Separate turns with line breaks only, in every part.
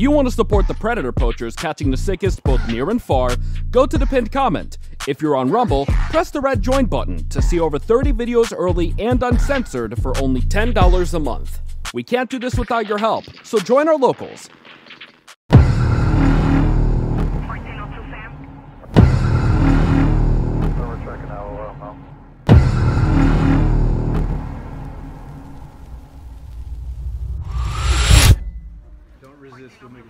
you want to support the predator poachers catching the sickest both near and far, go to the pinned comment. If you're on Rumble, press the red join button to see over 30 videos early and uncensored for only $10 a month. We can't do this without your help, so join our locals.
Don't resist, we'll make it.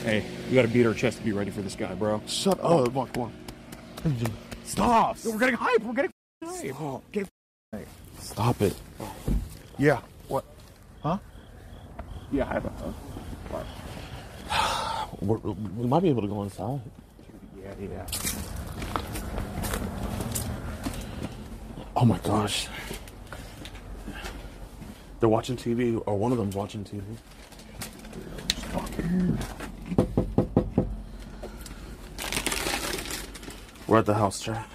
Hey, we gotta beat our chest to be ready for this guy, bro.
Shut up. Come on.
Stop! We're getting hype! We're getting hype!
Oh, stop it. Yeah. What? Huh?
Yeah, I have a...
We might be able to go inside.
Yeah.
Oh my gosh. They're watching TV, or one of them's watching TV. We're at the house, Chad.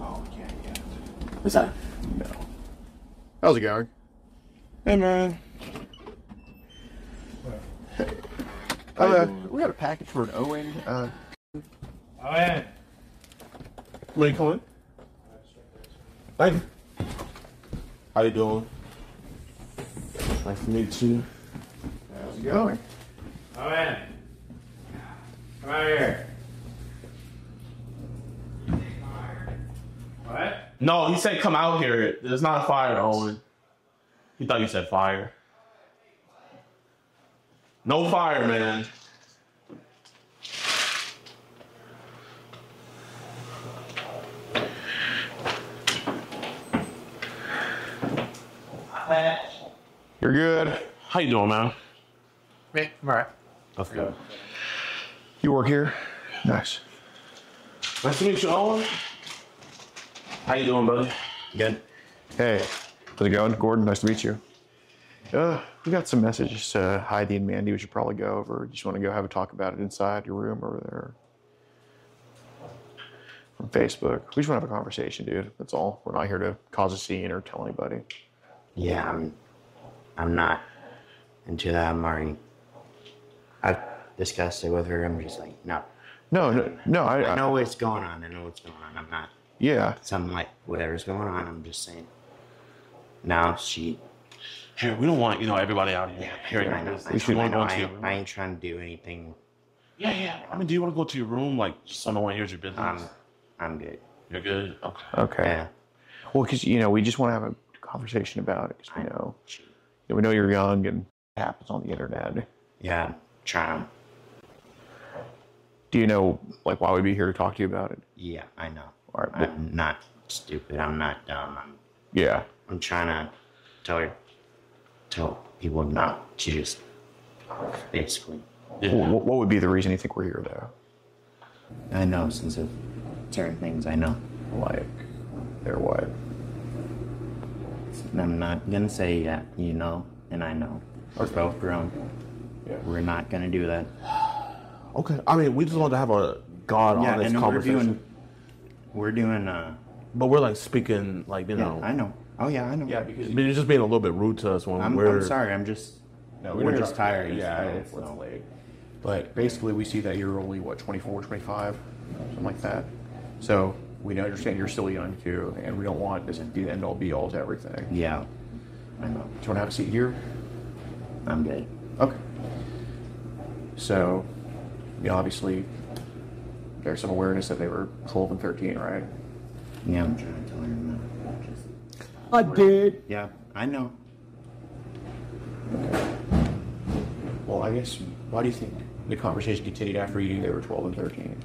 Oh, yeah.
What's that?
No.
How's it going? Hey, man. We got a package for an Owen.
Oh, yeah.
When you come in? Thank you. How you doing? Nice to meet you.
How's it going? Oh, yeah. Come out here. What?
No, he said come out here. There's not a fire, Owen. He thought you said fire. No fire, man. You're good. How you doing, man?
Me? I'm alright.
That's good.
You work here? Nice.
Nice to meet you, Owen. How you doing, buddy?
Good. Hey, how's it going? Gordon, nice to meet you. We got some messages to Heidi and Mandy we should probably go over. Just want to go have a talk about it inside your room over there. From Facebook. We just want to have a conversation, dude. That's all. We're not here to cause a scene or tell anybody.
Yeah, I'm not into that. I've discussed it with her. I'm just like, no.
No,
I know what's going on. I'm not.
Yeah.
Something like whatever's going on. I'm just saying. Now she.
Here, we don't want, everybody out here hearing
I know.
this. We should want to go into your room.
I ain't trying to do anything.
Yeah. I mean, do you want to go to your room? Like, so no one hears your business?
I'm good.
You're good?
Okay.
Yeah.
Well, because, we just want to have a conversation about it. Because we know you're young and it happens on the internet.
Yeah, I'm trying.
Do you know, why we'd be here to talk to you about it?
Yeah, I know.
All right, but,
I'm not stupid. I'm not dumb. I'm trying to tell people not to just, basically.
Yeah.
What would be the reason you think we're here, though?
I know, since of certain things I know.
Like, they're what?
I'm not gonna say that, and I know. We're both grown.
Yeah.
We're not gonna do that.
Okay. I mean, we just want to have a honest conversation.
We're doing,
but we're speaking,
I know. Oh yeah, I know.
Yeah, because
you're just being a little bit rude to us when
I'm sorry. We're just tired.
Yeah, it's late. But basically, we see that you're only, 24, 25, something like that. So we understand you're still young, too, and we don't want this to be the end-all, be-all to everything.
Yeah, I know.
Do you want to have a seat here?
I'm good.
Okay. So, obviously, there's some awareness that they were 12 and 13, right?
Yeah, I'm trying to tell her that.
I did.
Yeah, I know.
Okay. Well, I guess, why do you think the conversation continued after you knew they were 12 and 13?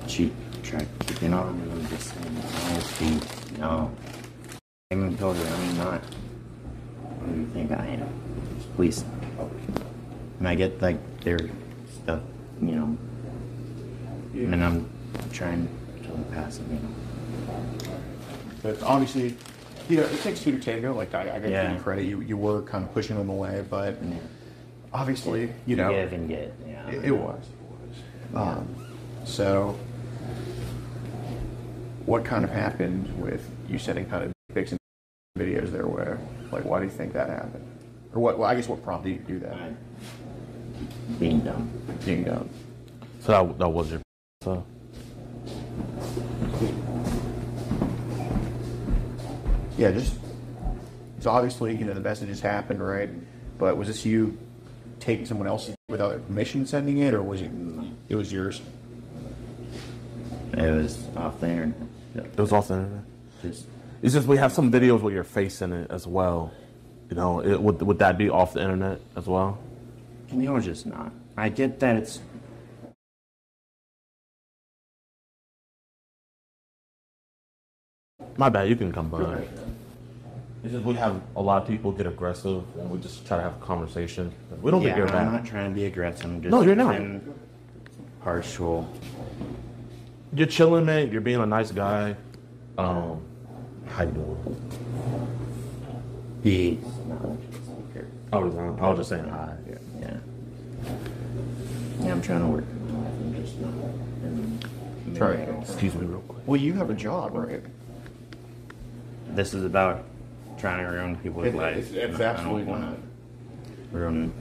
She tried keeping on, and I'm just saying, no. I even told her I'm not. What do you think I am? Please. And I get, their stuff,
Yeah.
And I'm trying to pass it,
But obviously, it takes two to tango. I give you credit. You were kind of pushing them away, but obviously,
Give and get, yeah.
It was. So, what kind of happened with you setting kind of pics and videos their way? Like, why do you think that happened? Or what? Well, I guess what prompted you to do that?
Being dumb.
Being dumb.
So that was your. So.
Yeah, just so obviously the messages happened, right? But was this you taking someone else's without their permission sending it, or was it? It was yours.
It was off the internet.
It was off the internet. It's just we have some videos with your face in it as well. Would that be off the internet as well?
No, just not. I get that it's.
My bad, you can come by. It's just we have a lot of people get aggressive and we just try to have a conversation. We don't think you're bad.
I'm not trying to be aggressive. I'm just
No, you're not.
Partial.
You're chilling, man. You're being a nice guy. How you doing?
Peace.
I was just saying hi.
Yeah. Yeah, I'm trying to work. I'm just not.
Sorry.
Excuse me real quick.
Well, you have a job, right?
This is about trying to ruin people's lives.
It's
I
absolutely
don't
not.
wanna ruin.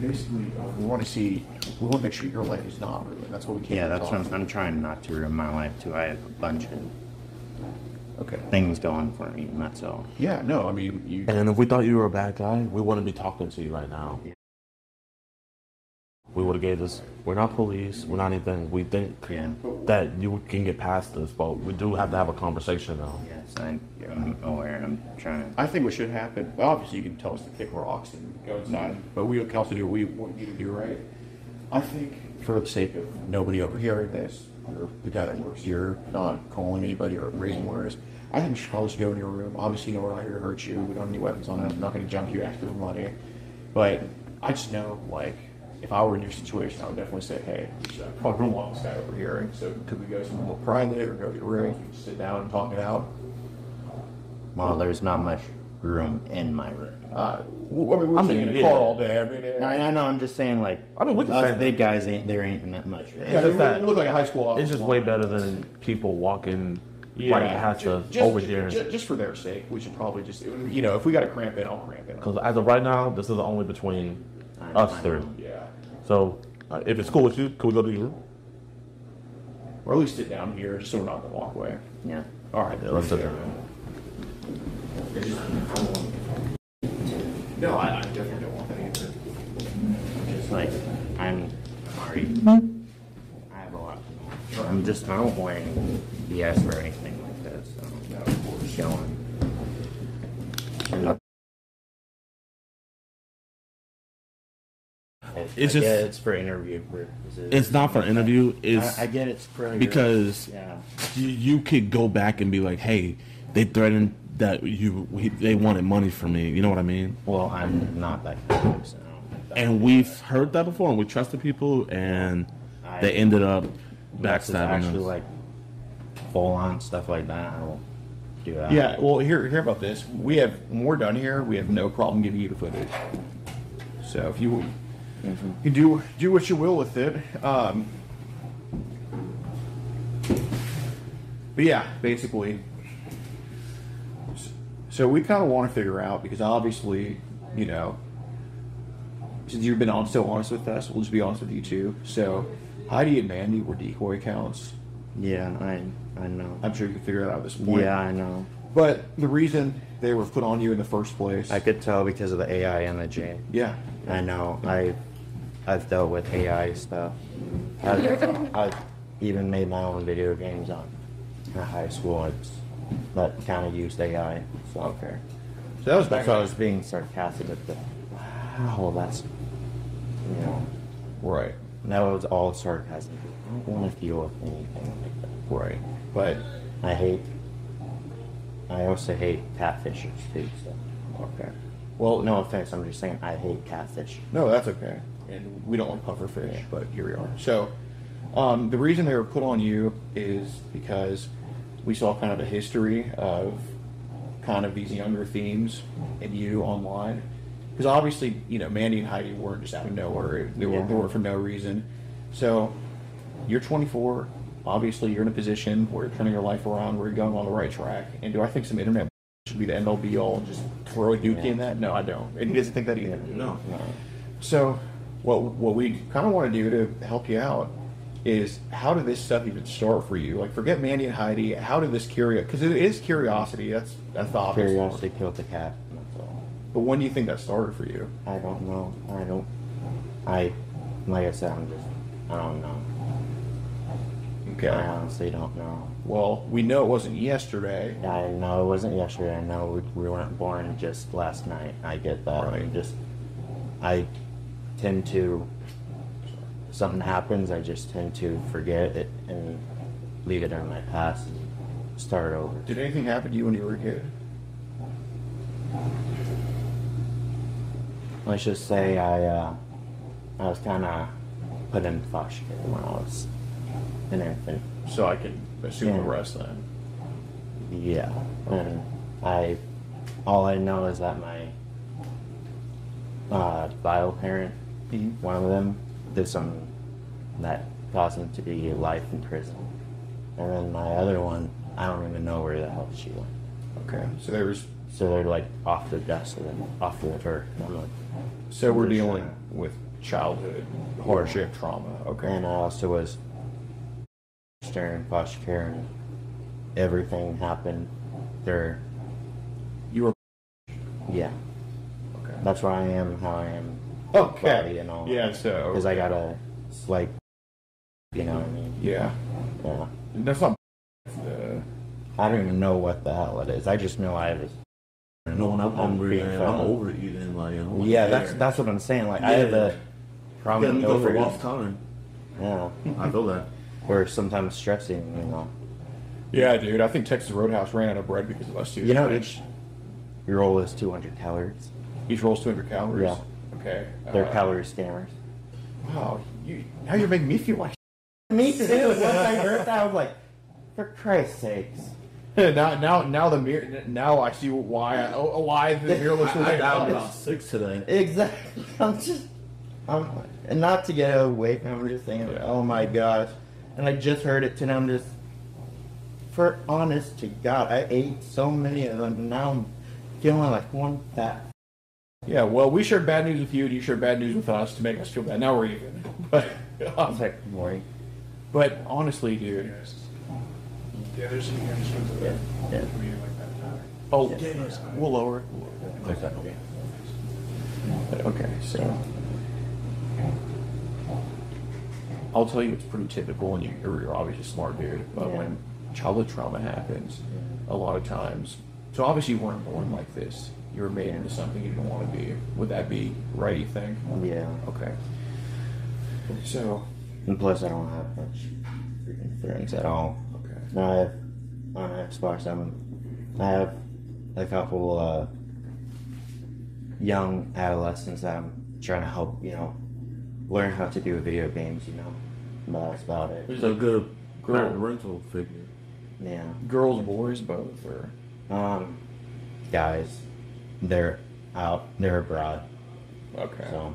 Basically, we want to make sure your life is not ruined. That's what we can't.
Yeah, that's what I'm trying not to ruin my life too. I have a bunch of
Okay.
things going for me, and that's all.
Yeah. No. I mean, you.
And if we thought you were a bad guy, we wouldn't be talking to you right now. We would have gave this. We're not police. We're not anything. We think that you can get past this, but we do have to have a conversation now.
Yes, I'm aware. I'm trying to.
I think what should happen. Well, obviously, you can tell us to kick rocks and go inside, but we can also do what we want you to do, right? I think, for the sake of nobody overhearing this, or the guy that works here not calling anybody or raising words, I think you should probably just go in your room. Obviously, we're not here to hurt you. We don't have any weapons on us. I'm not going to jump you after the money. But I just know, like, if I were in your situation, I would definitely say, hey, I probably don't want this guy overhearing. So could we go somewhere more private or go to your room, sit down and talk it out?
Well, there's not much room in my room.
We're sitting in a car all day.
I know. I'm just saying, like,
we can
us
say
big guys there ain't that much.
Yeah, you look like a high school officer.
It's just way better than people walking right past us over here.
Just for their sake, we should probably just, if we got to cramp in, I'll cramp in.
Because as of right now, this is only between us three.
Yeah.
So, if it's cool with you, can we go to your room?
Or at least sit down here, just so we're not going to walk away.
Yeah.
All right.
Yeah, let's sit there.
No, I definitely don't want that either.
Just like I'm already. I have a lot. I don't want any BS or anything like that. So no, just going.
It's just.
It's for interview purposes.
It's not for interview. It's
I get it's for
because
yeah.
you could go back and be like, hey, they threatened that they wanted money from me. You know what I mean?
Well, I'm not that kind of person.
And we've heard that before, and we trusted people, and they ended up backstabbing
actually
us.
like full on stuff like that. I will do that.
Yeah, well, hear about this. When we're done here, we have no problem giving you the footage. So if you do what you will with it. But yeah, basically. So we kind of want to figure out, because obviously, since you've been so honest with us, we'll just be honest with you too. So Heidi and Mandy were decoy accounts.
Yeah, I know.
I'm sure you can figure it out at this point.
Yeah, I know.
But the reason they were put on you in the first place,
I could tell because of the AI and the J.
yeah,
I know. I've dealt with AI stuff. I've even made my own video games in high school. That kind of used AI. So.
okay. So that was back.
So I was being sarcastic with the. Wow, that's.
Right.
That was all sarcasm. I don't want to deal with anything like that.
Right. But
I also hate catfishers too. So.
okay.
Well, no offense. I'm just saying I hate catfish.
No, that's okay. And we don't like pufferfish, but here we are. So the reason they were put on you is because we saw kind of a history of kind of these younger themes in you online. because obviously, you know, Mandy and Heidi weren't just out of nowhere. They were for no reason. So you're 24. Obviously, you're in a position where you're turning your life around, where you're going on the right track. And do I think some internet should be the end all be all and just throw a dookie in that? No, I don't. And he doesn't think that either.
No.
So what we kind of want to do to help you out is, how did this stuff even start for you? Like, forget Mandy and Heidi. How did this because it is curiosity. That's the obvious
Curiosity
part.
killed the cat. That's all.
But when do you think that started for you?
I don't know. Like I said, I don't know.
Okay.
I honestly don't know.
Well, we know it wasn't yesterday.
I know it wasn't yesterday. I know we weren't born just last night. I get that.
Right.
I tend to, something happens, I just tend to forget it and leave it in my past and start over.
Did anything happen to you when you were a kid?
Let's just say I was kind of put in foster care when I was an infant.
So I can assume
Yeah.
the rest then.
Yeah, and all I know is that my bio parent, one of them, did something that caused him to be life in prison, and then my other one, I don't even know where the hell she went.
Okay.
So they're like off the dust of them, off the earth. And I'm like,
So we're dealing with childhood hardship trauma. Okay.
and I also was in foster care, and everything happened there.
You were
Yeah,
okay.
that's why I am how I am.
Okay.
Body and all.
Yeah. So
Because I got a like, you know what I mean?
yeah.
Yeah.
That's not.
I don't even know what the hell it is. I just know I was.
No, when I'm hungry,
being
man,
fed.
I'm over eating. Like, I'm like,
Yeah,
there.
that's what I'm saying. Like I have
Yeah.
a
Yeah,
problem
let me go for a
over
long time.
Yeah,
I feel that.
or sometimes stressing. You know.
Yeah, dude. I think Texas Roadhouse ran out of bread because of us too.
You know, each roll is 200 calories.
Each roll's 200 calories.
Yeah.
Okay.
They're calorie scammers.
Wow. Now you're making me feel like.
Me too. Once I heard that, I was like, for Christ's sakes.
Now I see why the mirrorless was
I downed about 6 today.
Exactly. And not to get away from it, I'm just saying,
Yeah.
oh my gosh. And I just heard it today, I'm just, for honest to God, I ate so many of them, and now I'm feeling like one fat.
Yeah, well, we shared bad news with you, and you shared bad news with us to make us feel bad. Now we're even. But honestly, dude.
Yeah, there's some here.
Yeah.
Oh, we'll lower it. Okay, so I'll tell you, it's pretty typical, and you're obviously a smart dude. But when childhood trauma happens, a lot of times, so obviously you weren't born like this. You were made into something you didn't want to be. Would that be right? You think?
Yeah.
Okay. So.
And plus, I don't have much freaking friends at all.
Okay.
Now I have, on Xbox, I have a couple young adolescents that I'm trying to help, you know, learn how to do video games, you know. But that's about it.
He's a good parental figure.
Yeah.
Girls, boys, both, or
Guys, they're abroad.
okay.
So,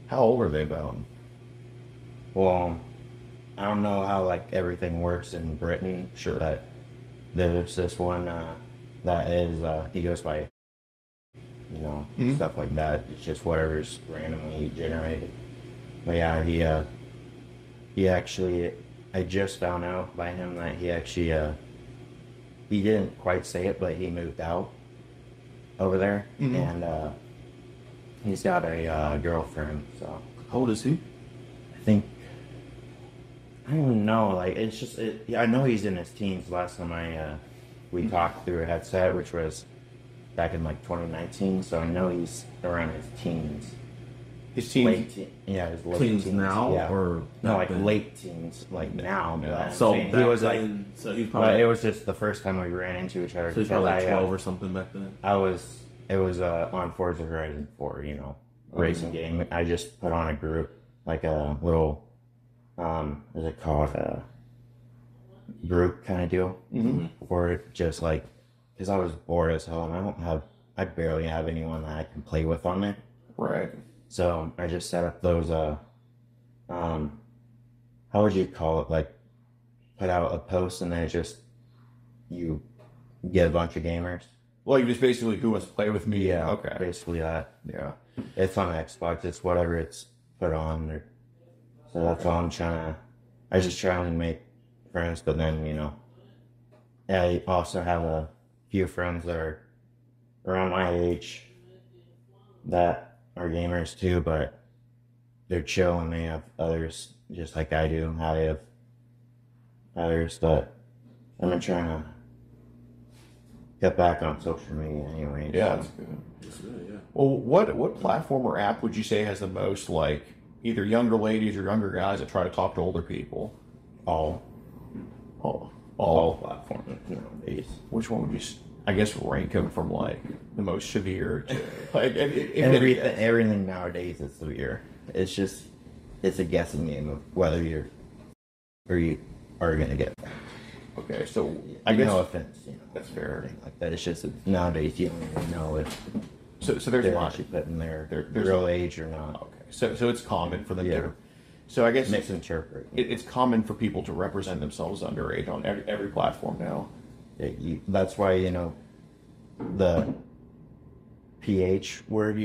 How old are they about?
well, I don't know how like everything works in Britain.
Sure.
But there's this one that is he goes by, you know, stuff like that. It's just whatever's randomly generated. But yeah, he actually, I just found out by him that he actually he didn't quite say it, but he moved out over there, and he's got a girlfriend. So
How old is he?
I think, I don't even know. Like it's just, I know he's in his teens. Last time we talked through a headset, which was back in like 2019. So I know he's around his teens.
His teens?
His late
Teens
teens.
now,
Yeah.
or
no, like
then?
late teens, like now. But I'm
So
saying
back
he was like,
then, so he's
but
probably
it was just the first time we ran into each other.
so he's probably like
because
12 or something back then.
it was on Forza Horizon 4, you know, racing game. I just put on a group, like a little, is it called a group kind of deal? Or just like, because I was bored as hell, and I barely have anyone that I can play with on it.
Right.
So I just set up those, how would you call it? Like, put out a post and then you get a bunch of gamers.
Well, you just basically who wants to play with me.
Yeah,
Okay.
basically that.
Yeah.
It's on Xbox. It's whatever it's put on. So that's all I'm trying to. I just try and make friends, but then I also have a few friends that are around my age that are gamers too, but they're chill and they have others just like I do. I have others, but I'm trying to get back on social media anyway.
Yeah, that's good.
That's good, yeah.
Well, what platform or app would you say has the most, like, either younger ladies or younger guys that try to talk to older people?
All platforms nowadays.
Which one would you, I guess, rank them from, like, the most severe to, like,
Everything nowadays is severe. It's a guessing game of whether you are gonna get.
Okay, so I guess
no offense,
that's fair.
Like that. It's just nowadays you don't even know if
So there's
they're
not
actually putting their
there's
real age or not.
okay. So it's common for them
Yeah.
to. So I guess
Misinterpret.
it's common for people to represent themselves underage on every platform now.
That's why the PH word.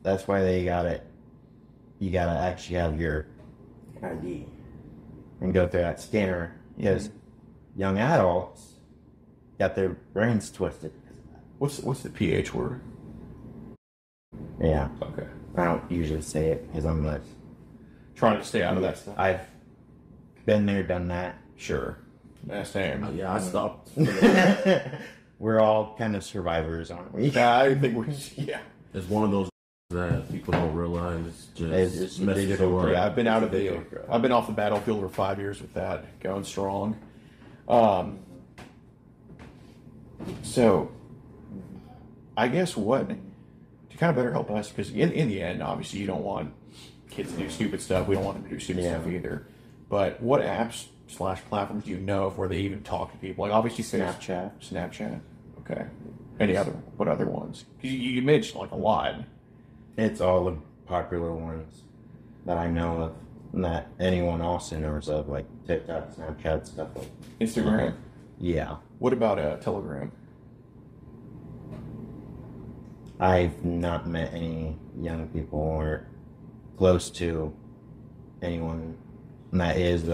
That's why they got it. You gotta actually have your ID and go through that scanner. Because young adults got their brains twisted.
What's the PH word?
Yeah.
Okay.
I don't usually say it because I'm like
Trying to stay out of that stuff.
I've been there, done that.
Sure. Same.
Yeah, I stopped.
We're all kind of survivors, aren't we?
Yeah, I think we're yeah.
It's one of those that people don't realize.
It's just digital crap.
Yeah, I've been I've been off the battlefield for 5 years with that, going strong. So, I guess what to kind of better help us, because in the end, obviously, you don't want kids to do stupid stuff. We don't want them to do stupid stuff either. But what apps / platforms do you know of where they even talk to people? Like obviously Snapchat. Okay. What other ones? You mentioned like a lot.
It's all the popular ones that I know of, and that anyone else knows of, like TikTok, Snapchat, stuff like
Instagram.
Yeah.
What about Telegram?
I've not met any young people or close to anyone that is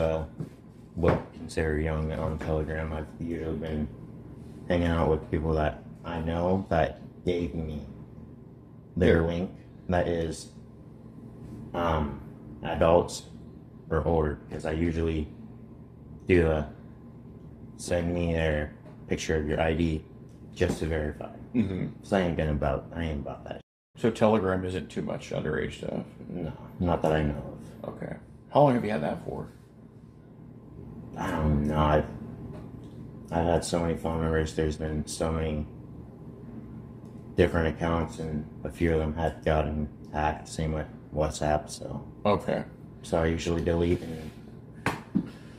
what I consider young on Telegram. I've usually been hanging out with people that I know that gave me their link that is adults or older, because I usually do send me their picture of your ID just to verify.
Mm-hmm.
So I ain't about that.
So Telegram isn't too much underage stuff?
No, not that I know of.
Okay. How long have you had that for?
I don't know. I've had so many phone numbers. There's been so many different accounts, and a few of them had gotten hacked. Same with WhatsApp. So
Okay.
I usually delete and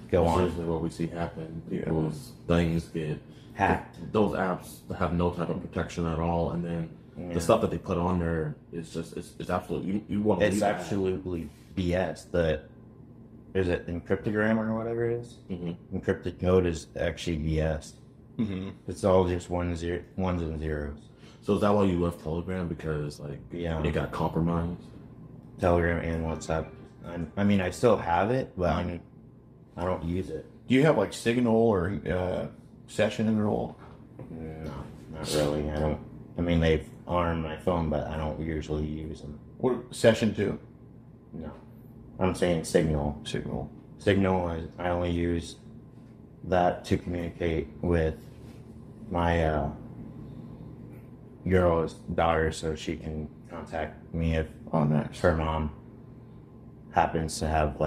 go
That's
on.
usually what we see happen. People's things get
Hacked.
Those apps have no type of protection at all, and then the stuff that they put on there is just it's absolutely you want to.
It's absolutely BS. Is it encryptogram or whatever it is?
Mm-hmm.
Encrypted code is actually BS.
Mm-hmm.
It's all just ones and zeros.
So is that why you left Telegram, because it got compromised?
Telegram and WhatsApp. I mean, I still have it, but I don't use it.
Do you have like Signal or Session at all?
No, not really. I don't. I mean, they've armed my phone, but I don't usually use them.
What Session 2?
No, I'm saying Signal. Signal. I only use that to communicate with my girl's daughter, so she can contact me if
Nice.
her mom happens to have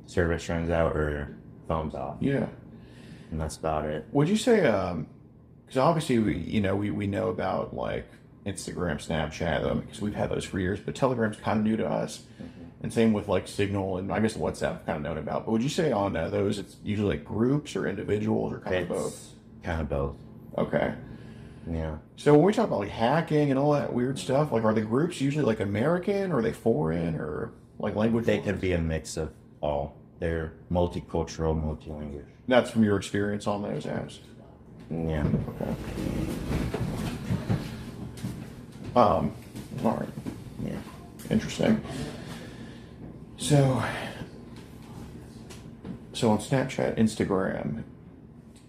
service runs out or her phone's off.
Yeah.
And that's about it.
Would you say, because obviously we know about like Instagram, Snapchat, because we've had those for years, but Telegram's kind of new to us. Mm-hmm. And same with like Signal and I guess WhatsApp kind of known about. But would you say on those it's usually like groups or individuals or kind of both?
Kind of both.
Okay.
Yeah.
So when we talk about like hacking and all that weird stuff, like are the groups usually like American or are they foreign or like language?
They could be a mix of all. They're multicultural, multilingual.
That's from your experience on those apps.
Yeah.
All right.
Yeah.
Interesting. So on Snapchat, Instagram,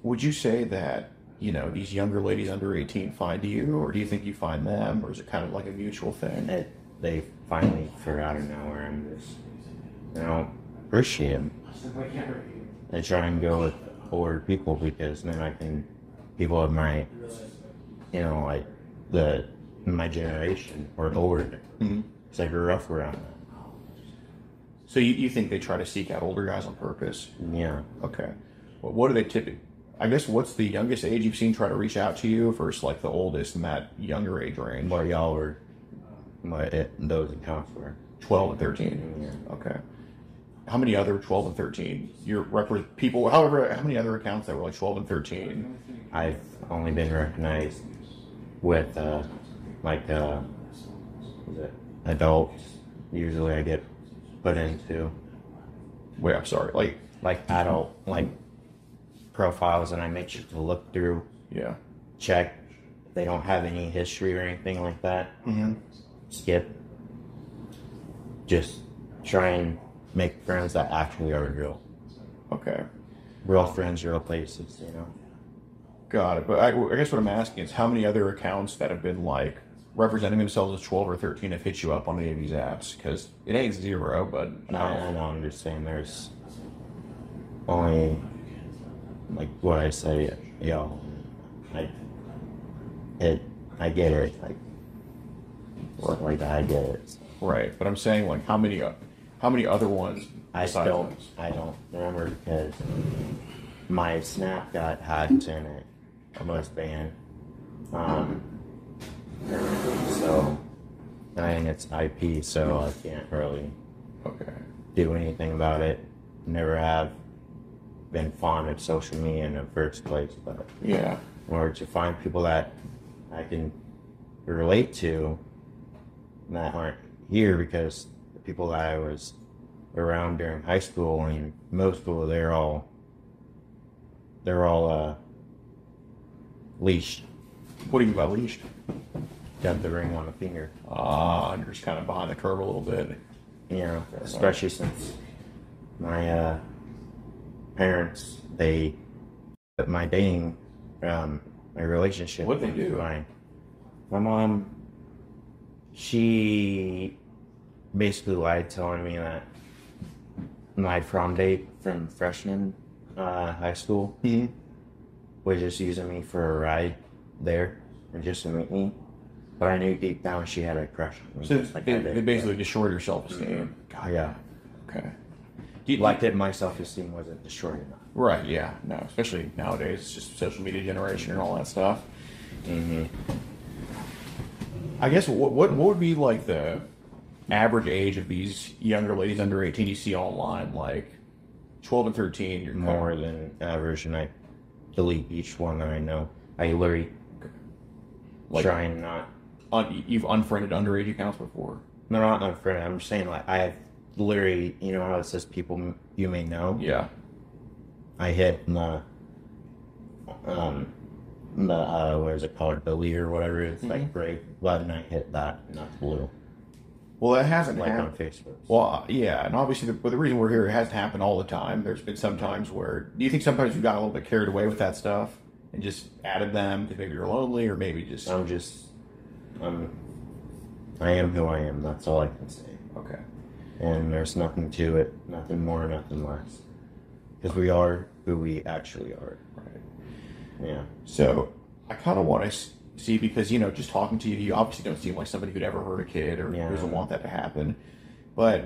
would you say that, you know, these younger ladies under 18 find you, or do you think you find them, or is it kind of like a mutual thing?
They finally figure out now where I'm just, I don't appreciate them. I try and go with older people because then I can, people of my, you know, like my generation or older. Because I grew up around that.
So you think they try to seek out older guys on purpose?
Yeah.
Okay. Well, what do they typically, I guess, what's the youngest age you've seen try to reach out to you versus like the oldest in that younger age range?
What y'all were, those accounts were.
12 and 13?
Yeah.
Okay. How many other 12 and 13? People, however, how many other accounts that were like 12 and 13?
I've only been recognized with, adults. Usually I get put into.
Wait, I'm sorry.
Like adult, profiles, and I make sure to look through,
Yeah.
check if they don't have any history or anything like that. Skip. Just try and make friends that actually are real.
Okay.
Real friends, real places, you know.
Got it. But I guess what I'm asking is how many other accounts that have been like representing themselves as 12 or 13 have hit you up on any of these apps? Because it ain't zero, but
I don't understand. There's only, what I say, yo, I get it. I get it.
right. But I'm saying like how many other ones?
I don't remember because my Snap got hacked and it was banned. So and it's IP, so I can't really do anything about it. Never have been fond of social media in the first place, but
Yeah.
in order to find people that I can relate to that aren't here, because the people that I was around during high school and middle school, they're all leashed.
What do you mean by leashed?
Got the ring on the finger.
You're just kind of behind the curve a little bit.
You know, especially since my parents, my dating, my relationship.
What'd they do?
Fine. My mom, she basically lied, telling me that my prom date from freshman high school was just using me for a ride there and just to meet me. But I knew deep down she had a crush on me.
So they basically destroyed your self-esteem.
Yeah.
Okay.
That my self-esteem wasn't destroyed enough.
Right, yeah. No, especially nowadays, it's just social media generation and all that stuff. I guess what would be like the average age of these younger ladies under 18 you see online? Like 12 and 13, you're
More than average, and I delete each one that I know. I literally try and not.
You've unfriended underage accounts before?
No, not unfriended. I'm saying I have literally, you know how it says people you may know?
Yeah.
I hit the what is it called? Delete or whatever it is, like gray button. I hit that, not blue.
Well, that hasn't
Like
happened.
on Facebook.
Well, yeah, and obviously the reason we're here, it hasn't happened all the time. There's been some times where, do you think sometimes you got a little bit carried away with that stuff and just added them because maybe you're lonely or maybe just...
I am who I am. That's all I can say.
Okay.
And there's nothing to it, nothing more, nothing less. Because we are who we actually are.
Right.
Yeah.
So I kind of want to see, because, you know, just talking to you, you obviously don't seem like somebody who'd ever hurt a kid or doesn't want that to happen. But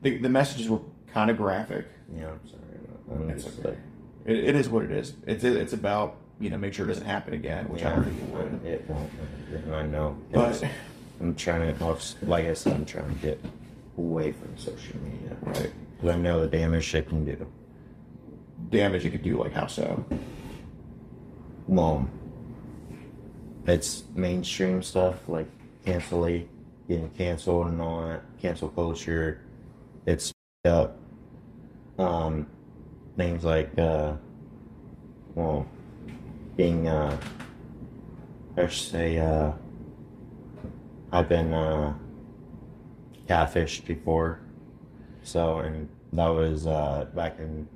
the messages were kind of graphic.
Yeah, I'm sorry.
It's okay. It is what it is. It's about, you know, make sure it doesn't happen again, which I don't think it would.
It won't. I know.
But
I'm trying to, like I said, I'm trying to get away from social media.
Right.
Because I know the damage it can do.
Damage it could do, like how so?
Well, it's mainstream stuff like getting canceled and all that, cancel culture. It's up. Things like well, being I should say I've been catfished before. So, and that was back in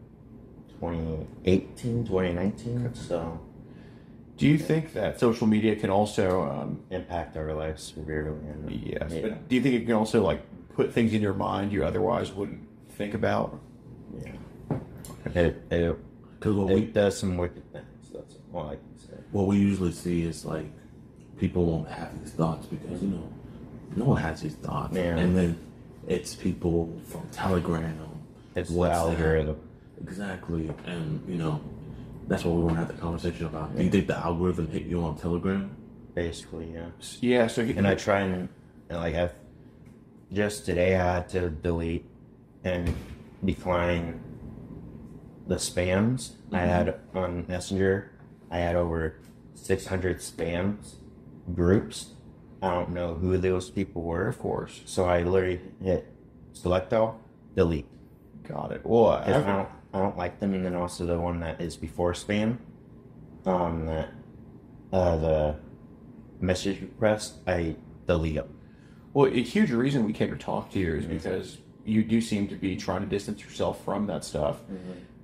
2018, 2019. So,
Do you think that social media can also
impact our lives severely. And,
yes, but do you think it can also like put things in your mind you otherwise wouldn't think about?
Yeah. It does some wicked things. That's all I can say.
What we usually see is like people won't have these thoughts because no one has these thoughts,
Yeah.
and then it's people from Telegram.
It's the algorithm.
Exactly, and that's what we want to have the conversation about. Do you think the algorithm hit you on Telegram?
Basically, yeah.
Yeah. So
And I try and like just today I had to delete and decline the spams I had on Messenger. I had over 600 spams groups. I don't know who those people were,
of course.
so I literally hit select all, delete.
Got it. Well,
I don't like them, and then also the one that is before spam, that the message request, I delete them.
Well, a huge reason we came to talk to you is because you do seem to be trying to distance yourself from that stuff.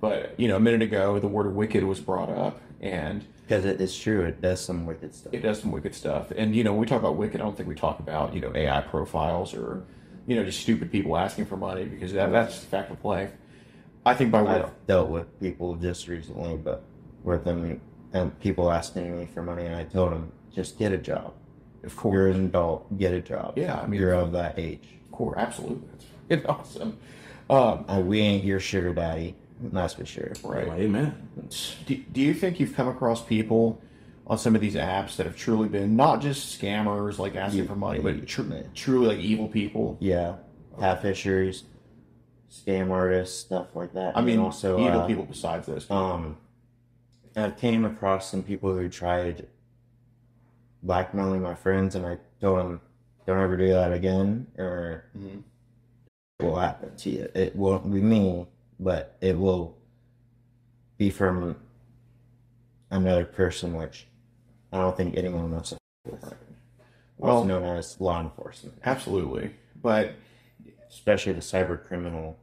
But, a minute ago, the word wicked was brought up, and
Because it is true, it does some wicked stuff.
it does some wicked stuff. And, when we talk about wicked, I don't think we talk about, AI profiles or, just stupid people asking for money, because that's fact of life. I think by way
I've dealt with people just recently, but with them and people asking me for money, and I told them, just get a job.
of course,
You're an adult, get a job.
Yeah, I mean,
you're of that age.
of course, absolutely. It's awesome.
We ain't your sugar daddy, that's for sure.
Right.
Well, amen.
Do you think you've come across people on some of these apps that have truly been not just scammers like asking for money, but truly like evil people?
Yeah, catfishers, scam artists, stuff like that.
I mean,
And also
evil people besides those.
I came across some people who tried blackmailing my friends, and I told them, don't ever do that again, or it will happen to you. It won't be me, but it will be from another person, which I don't think anyone wants to with.
Well,
Also known as law enforcement,
absolutely, but
especially the cyber criminal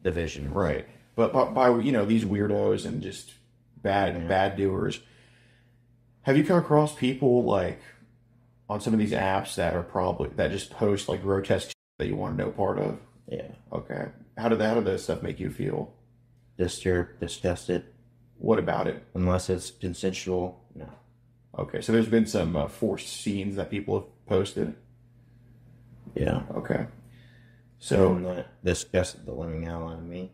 division.
right. But by these weirdos and just bad doers, have you come across people like on some of these apps that just post like grotesque shit that you want to know part of?
Yeah.
Okay. How did that stuff make you feel?
Disturbed, disgusted.
What about it?
Unless it's consensual, no.
Okay, so there's been some forced scenes that people have posted.
Yeah.
Okay. So
that disgusted the living hell out of me.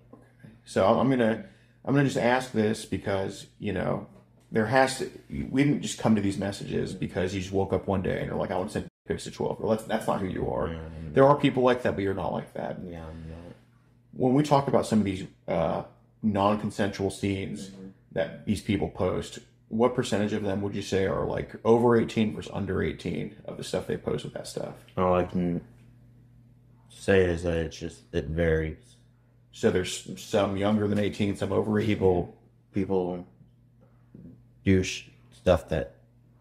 So I'm gonna just ask this because we didn't just come to these messages because you just woke up one day and you're like, I want to send pics to 12. Well, that's not who you are. There are people like that, but you're not like that.
Yeah, I'm not.
When we talk about some of these non-consensual scenes that these people post, what percentage of them would you say are like over 18 versus under 18 of the stuff they post with that stuff?
All I can say is that it varies.
So there's some younger than 18, some over 18.
People do stuff that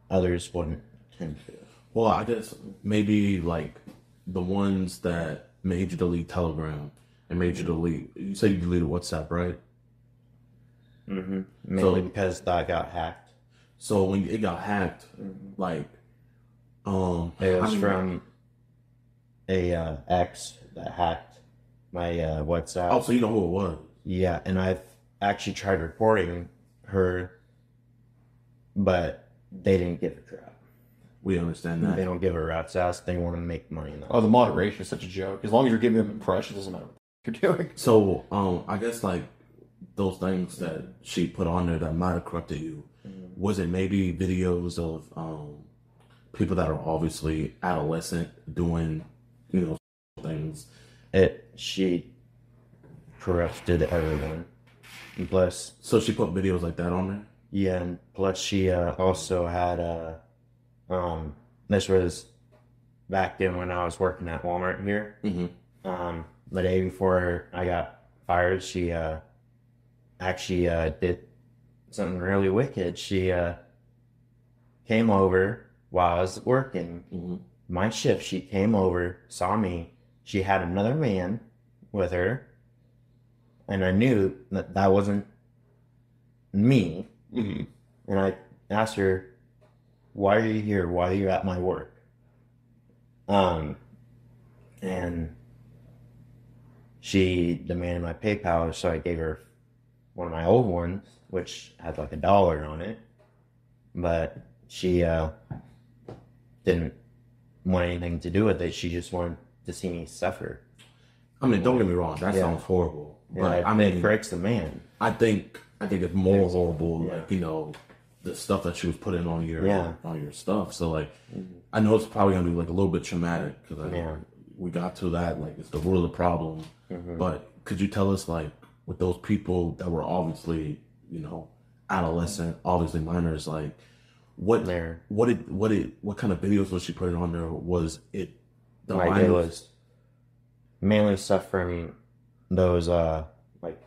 others wouldn't tend to.
Well, I guess maybe like the ones that made you delete Telegram and made you delete. You said you deleted WhatsApp, right?
Mm-hmm. Mainly because that got hacked.
So when it got hacked, like,
it was from a ex that hacked my WhatsApp.
Oh, so you know who it was?
Yeah, and I've actually tried reporting her, but they didn't give a crap.
We understand that.
They don't give a rat's ass. They want to make money now.
Oh, the moderation is such a joke. As long as you're giving them impressions, it doesn't matter what you're doing.
So, I guess like those things that she put on there that might have corrupted you, was it maybe videos of people that are obviously adolescent doing, things?
She corrupted everyone. And plus,
So she put videos like that on there?
yeah, and plus she also had This was back then when I was working at Walmart here. The day before I got fired, she actually did something really wicked. She came over while I was working my shift. She came over, saw me. She had another man with her, and I knew that that wasn't me. And I asked her, "Why are you here? Why are you at my work?" And she demanded my PayPal, so I gave her one of my old ones, which had like $1 on it. But she didn't want anything to do with it. She just wanted to see me suffer.
I mean, don't get me wrong. That sounds horrible. But
I mean, it breaks the man.
I think it's more horrible. Like, you know, the stuff that she was putting on your stuff. So like, I know it's probably gonna be like a little bit traumatic because we got to that. Like, it's the root of the problem. But could you tell us, like, with those people that were obviously, you know, adolescent, obviously minors, like, what kind of videos was she putting on there? Was it
It was mainly stuff from those like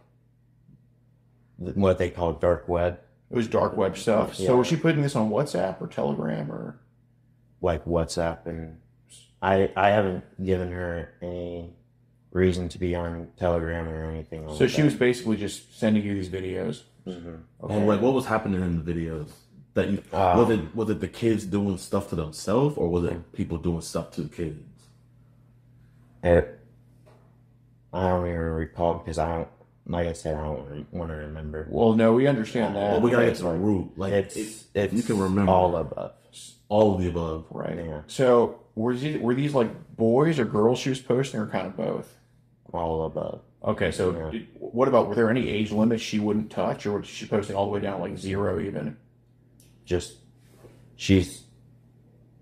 what they call dark web.
It was dark web stuff. So was she putting this on WhatsApp or Telegram or
like WhatsApp? And I haven't given her any reason to be on Telegram or anything like
so she was basically just sending you these videos.
Okay. And like, what was happening in the videos? That you, was it the kids doing stuff to themselves, or was it people doing stuff to the kids?
I don't even recall because I don't. Like I said, I don't want to remember.
Well, no, we understand that.
Well, we gotta get to the root. Like,
it's
you can remember
all above.
All of the above.
Right.
Yeah.
So were these like boys or girls she was posting, or kind of both?
All above.
Okay, so what about, were there any age limits she wouldn't touch, or was she posting all the way down like 0 even?
Just, she's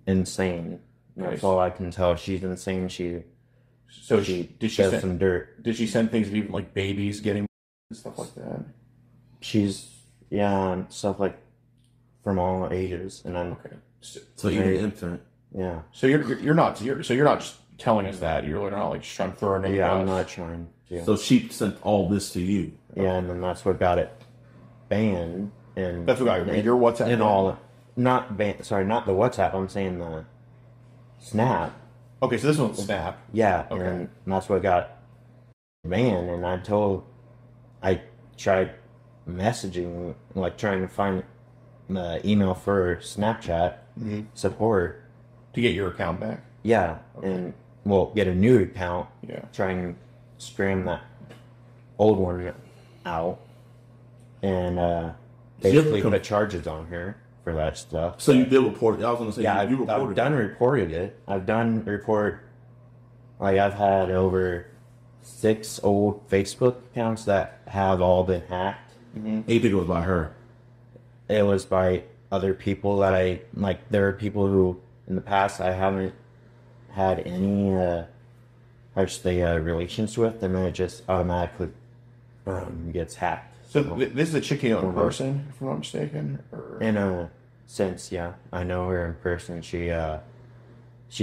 insane. That's all I can tell. She's insane. She
did she
does some dirt.
Did she send things of even like babies getting and stuff like that?
She's stuff like from all ages, and I'm
So even infant.
Yeah.
So you're not just telling us that you're not like just trying to throw her name.
Yeah, I'm not trying to.
So she sent all this to you.
Yeah, and then that's what got it banned. And
that's what got your WhatsApp
and all. Not banned. Sorry, not the WhatsApp. I'm saying the Snap.
Okay, so this one's Snap.
Yeah,
okay.
And that's what got banned. And I tried messaging, like trying to find the email for Snapchat support
to get your account back.
Yeah, and get a new account.
Yeah.
Try and scram that old one out, and basically put charges on her for that stuff.
So you did report it. I was going to say,
I've done reported it. I've done report. Like, I've had over 6 old Facebook accounts that have all been hacked.
You think it was by her?
It was by other people that I like. There are people who in the past I haven't had any relations with, and then it just automatically gets hacked.
So this is a chick you know in person, if I'm not mistaken? Or?
In a sense, yeah. I know her in person. She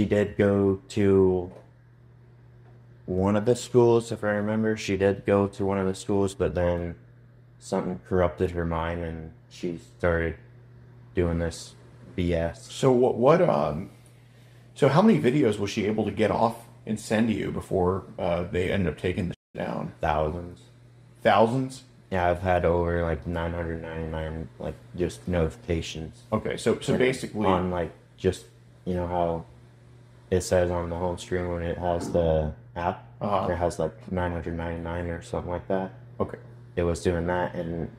did go to one of the schools, if I remember. She did go to one of the schools, but then something corrupted her mind, and she started doing this BS.
So so how many videos was she able to get off and send to you before they ended up taking the shit down?
Thousands.
Thousands?
Yeah, I've had over like 999 like just notifications.
Okay, so basically
on like just how it says on the home screen when it has the app, it has like 999 or something like that.
Okay.
It was doing that, and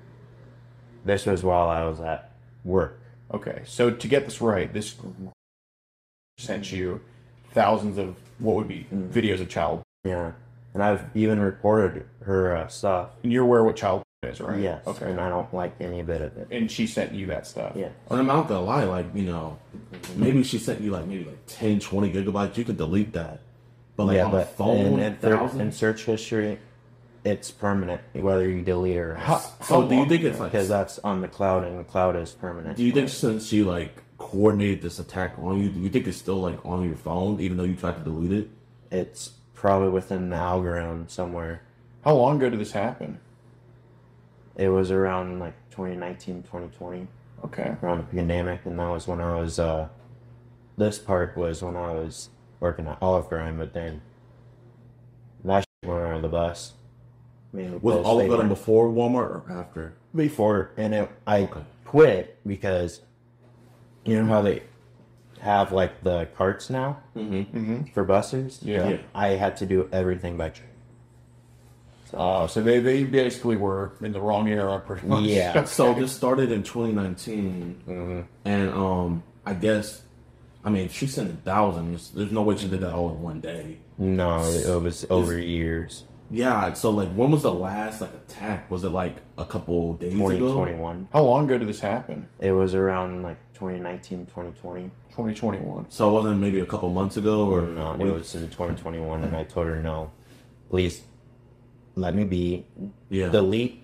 this was while I was at work.
Okay, so to get this right, this sent you thousands of what would be videos of child.
Yeah, and I've even reported her stuff.
And you're aware what child is, right?
Yes.
Okay.
And I don't like any bit of it.
And she sent you that stuff.
Yeah.
And I'm not gonna lie, like, maybe she sent you maybe 10, 20 gigabytes. You could delete that. But like on a phone,
in search history, it's permanent whether you delete it or not.
So do you think it's like,
because that's on the cloud, and the cloud is permanent?
Do you think since she coordinated this attack on you? Do you think it's still like on your phone, even though you tried to delete it?
It's probably within the algorithm somewhere.
How long ago did this happen?
It was around like 2019, 2020,
Okay.
around the pandemic, and that was when I was, this part was when I was working at Olive Garden, but then that shit went on the bus.
Was Olive Garden before Walmart or after?
Before, and I quit because you know how they have like the carts now for buses?
Yeah.
I had to do everything by train.
So they basically were in the wrong era, pretty much.
Yeah.
So this started in 2019, and I guess, I mean, she sent thousands. There's no way she did that all in one day.
No, it was over years.
Yeah. So like, when was the last like attack? Was it like a couple days ago?
2021.
How long ago did this happen?
It was around like 2019, 2020.
2021.
So it wasn't maybe a couple months ago, or
No, it was in 2021, and I told her no. Please, let me be.
Yeah.
Delete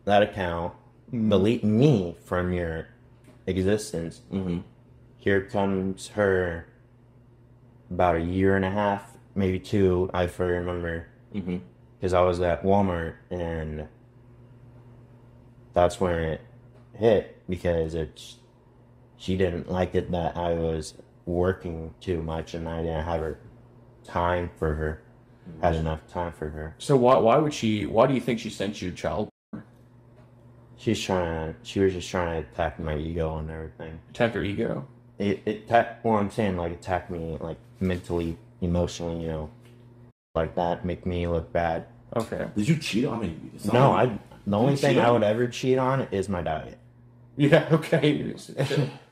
that account. Delete me from your existence. Here comes her about a year and a half, maybe 2, I remember. Because I was at Walmart, and that's when it hit, because she didn't like it that I was working too much, and I didn't have time for her. Had enough time for her.
So why do you think she sent you child porn?
She was just trying to attack my ego and everything.
Attack your ego?
Well, I'm saying, like, attack me, like, mentally, emotionally, you know, like that, make me look bad.
Okay.
Did you cheat on me?
No, the only thing I would ever cheat on is my diet.
Yeah, okay.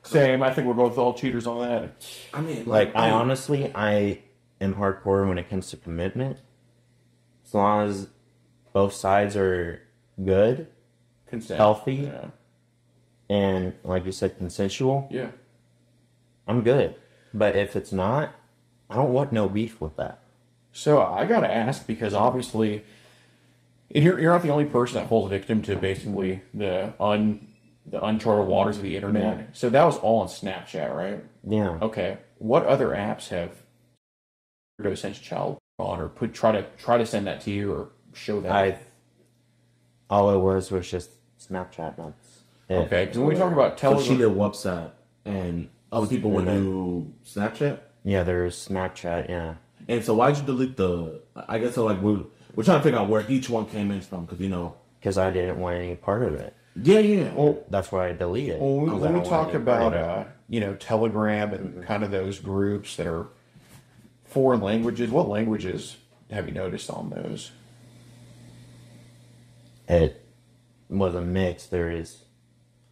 Same. I think we're both all cheaters on that.
I mean,
Like, I am hardcore when it comes to commitment. As long as both sides are good,
Consent.
healthy,
Yeah.
and, like you said, consensual,
Yeah.
I'm good. But if it's not, I don't want no beef with that.
So I gotta ask, because obviously, and you're not the only person that falls victim to basically the uncharted waters of the internet.
Yeah.
So that was all on Snapchat, right?
Yeah.
Okay. What other apps have weirdo sent child on, or try to send that to you or show that?
All it was just Snapchat. That's it.
Okay. Because when we talk about
so
Telegram,
she did WhatsApp, and other people would do Snapchat.
Yeah, there's Snapchat. Yeah.
And so why'd you delete I guess so like we're trying to figure out where each one came in from, because
Because I didn't want any part of it.
Yeah.
Well,
That's why I deleted it.
Well, when we talk about
it.
Telegram and kind of those groups that are foreign languages, what languages have you noticed on those?
It was a mix.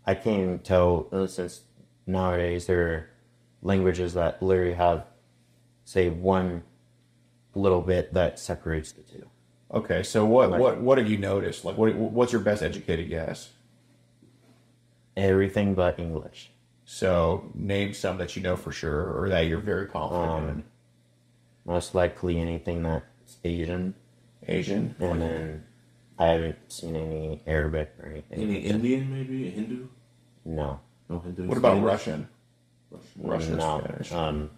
I can't even tell, since nowadays there are languages that literally have, say, one little bit that separates the two.
Okay, so what have you noticed? Like, what's your best educated guess?
Everything but English.
So name some that you know for sure, or that you're very confident in.
Most likely anything that's Asian.
Asian.
And then I haven't seen any Arabic or anything.
Any Indian, maybe? Hindu?
No.
No Hindu.
What about
Spanish?
Russian? Russian
No.
or Spanish?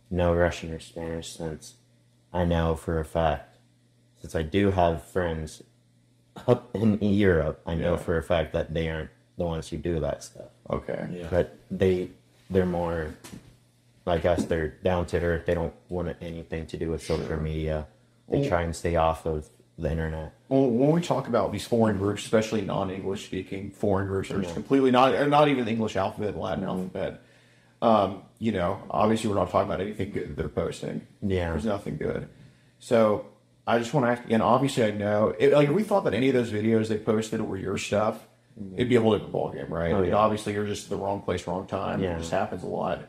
No Russian or Spanish, since I know for a fact, since I do have friends up in Europe, I know for a fact that they aren't the ones who do that stuff.
Okay.
Yeah.
But they're more like us. They're down to earth. They don't want anything to do with social media. They try and stay off of the internet.
Well, when we talk about these foreign groups, especially non-English speaking foreign groups, that are just completely not even the English alphabet, Latin alphabet. Obviously we're not talking about anything good that they're posting.
Yeah.
There's nothing good. So I just want to ask again. Obviously, I know. If we thought that any of those videos they posted were your stuff, it'd be a whole different ballgame, right?
Oh, yeah.
Obviously, you're just the wrong place, wrong time.
Yeah.
It just happens a lot.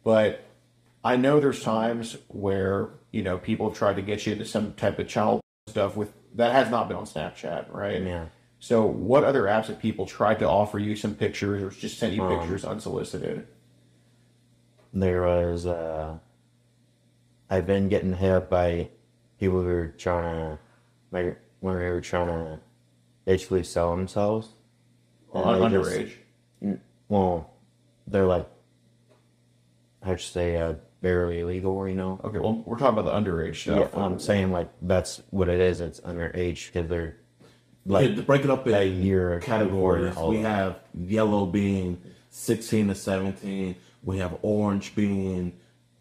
But I know there's times where people have tried to get you into some type of child stuff that has not been on Snapchat, right?
Yeah.
So what other apps have people tried to offer you some pictures or just send you pictures unsolicited?
There was, I've been getting hit up by people who are trying to basically sell themselves. And they
Underage.
well, they're like I should say, barely legal, you know?
Okay, well, we're talking about the underage stuff.
Yeah, I'm saying, like, that's what it is. It's underage because they're, like,
to break it up
a
in
year
categories,
before
we
all
have yellow being 16 to 17. We have orange being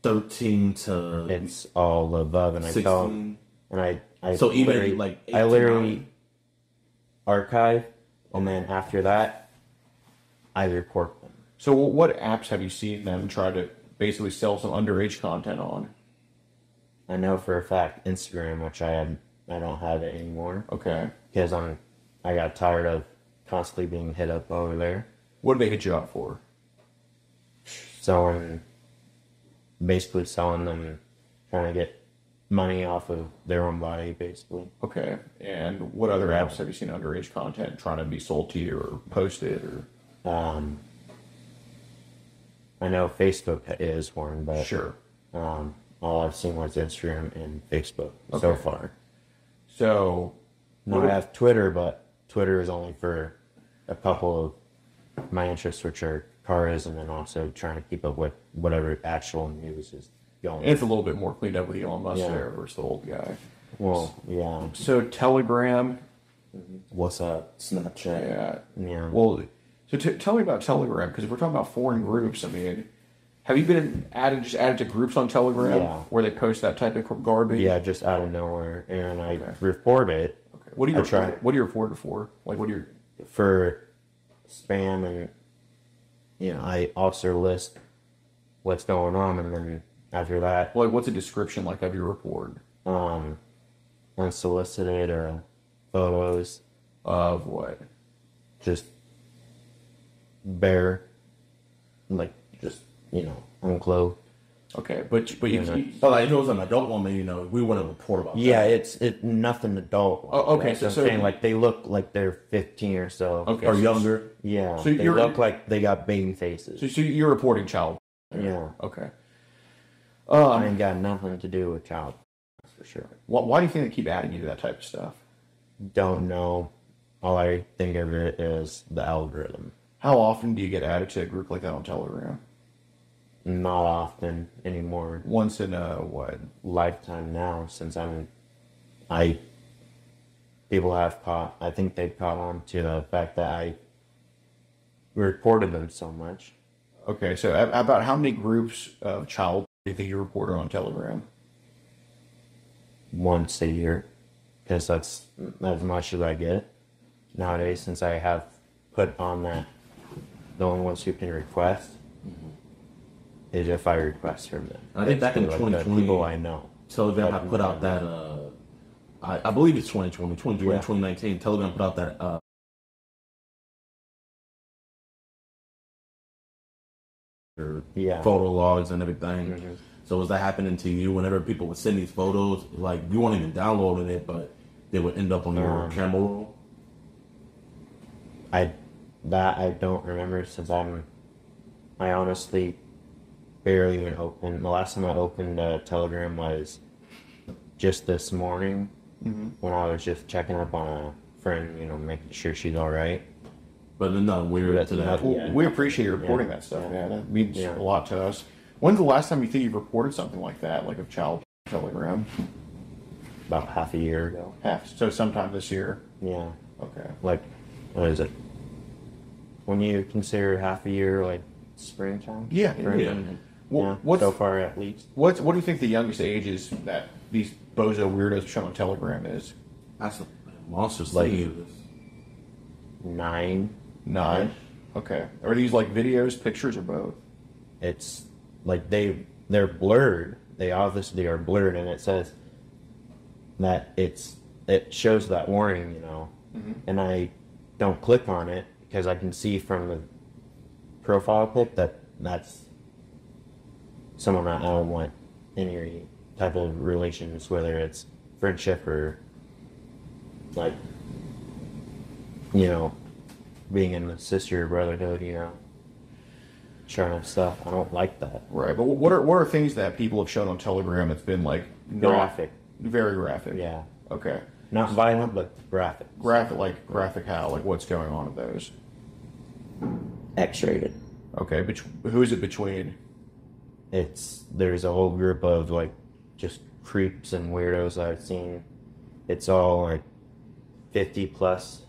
13 to
it's all above, and
16.
I tell them, and I
So even
literally,
like 8
I
to
literally
9.
archive, and then after that, I report them.
So what apps have you seen them try to basically sell some underage content on?
I know for a fact Instagram, which I don't have it anymore
Okay.
because I got tired of constantly being hit up over there.
What do they hit you up for?
Basically selling them, trying to get money off of their own body, basically.
Okay. And what other apps have you seen underage content trying to be sold to you or posted or?
I know Facebook is one, but
Sure.
all I've seen was Instagram and Facebook so
Okay.
far.
So.
No, I have Twitter, but Twitter is only for a couple of my interests, which are cars, and then also trying to keep up with whatever actual news is going.
It's a little bit more cleaned up with Elon Musk
Yeah.
there versus the old guy.
Well, yeah.
So Telegram.
What's up? Snapchat.
Yeah. Well, so tell me about Telegram, because if we're talking about foreign groups, I mean, have you been added to groups on Telegram
Yeah.
where they post that type of garbage?
Yeah, just out of nowhere, and I report it.
Okay. What do you
I try
What do you report it for? Like, what do you?
for spam, and I also list what's going on, and then after that,
Like, what's a description like of your report?
unsolicited or photos,
Of what?
just bare, like just unclothed.
Okay, but you.
Yeah.
So like if it was an adult woman, we wouldn't report about
Yeah,
that.
it's nothing adult.
Oh, okay,
That's what
so-
I'm saying, like they look like they're 15 or so.
Okay.
Or younger.
Yeah,
So
they
you're-
look like they got baby faces.
So you're reporting child.
Yeah,
Okay.
I ain't got nothing to do with child, that's for sure.
Why do you think they keep adding you to that type of stuff?
Don't know. All I think of it is the algorithm.
How often do you get added to a group like that on Telegram?
Not often anymore.
Once in a what?
Lifetime now, since people have caught. I think they've caught on to the fact that I reported them so much.
Okay, so about how many groups of child do you think you reported on Telegram?
Once a year, because that's as much as I get nowadays, since I have put on that the only ones who can request is if I request from them.
I think back in
Like the
2020,
people I know.
Telegram had put out that I believe it's 2020,
Yeah.
2019. Telegram put out that
Yeah.
photo logs and everything.
Mhm.
So was that happening to you whenever people would send these photos? Like you weren't even downloading it, but they would end up on your camera roll.
I don't remember, since I honestly barely even opened. The last time I opened Telegram was just this morning when I was just checking up on a friend, making sure she's all right.
But there's nothing weird
That's
to that.
nothing.
Well,
Yeah.
we appreciate you reporting
Yeah.
that stuff.
Yeah.
Yeah, that means
Yeah.
a lot to us. When's the last time you think you've reported something like that, like of child Telegram?
About half a year ago.
So sometime this year.
Yeah.
Okay.
Like, what is it? When you consider half a year like springtime?
Yeah.
Spring?
Well,
Yeah,
what's
so far at least.
what do you think the youngest age is that these bozo weirdos show on Telegram is?
That's a monstrous
Like-
thing.
9.
9. Okay. Are these like videos, pictures, or both?
It's like they're blurred. They obviously are blurred, and it says that it shows that warning, and I don't click on it because I can see from the profile pic that that's someone that I don't want any type of relations, whether it's friendship or like being in the sister brotherhood, sharing stuff. I don't like that.
Right. But what are things that people have shown on Telegram that's been like
Graphic.
Very graphic.
Yeah.
Okay.
Not violent, but graphic.
Graphic how? Like what's going on with those?
X-rated.
Okay. Who is it between?
there's a whole group of like just creeps and weirdos I've seen. It's all like 50 plus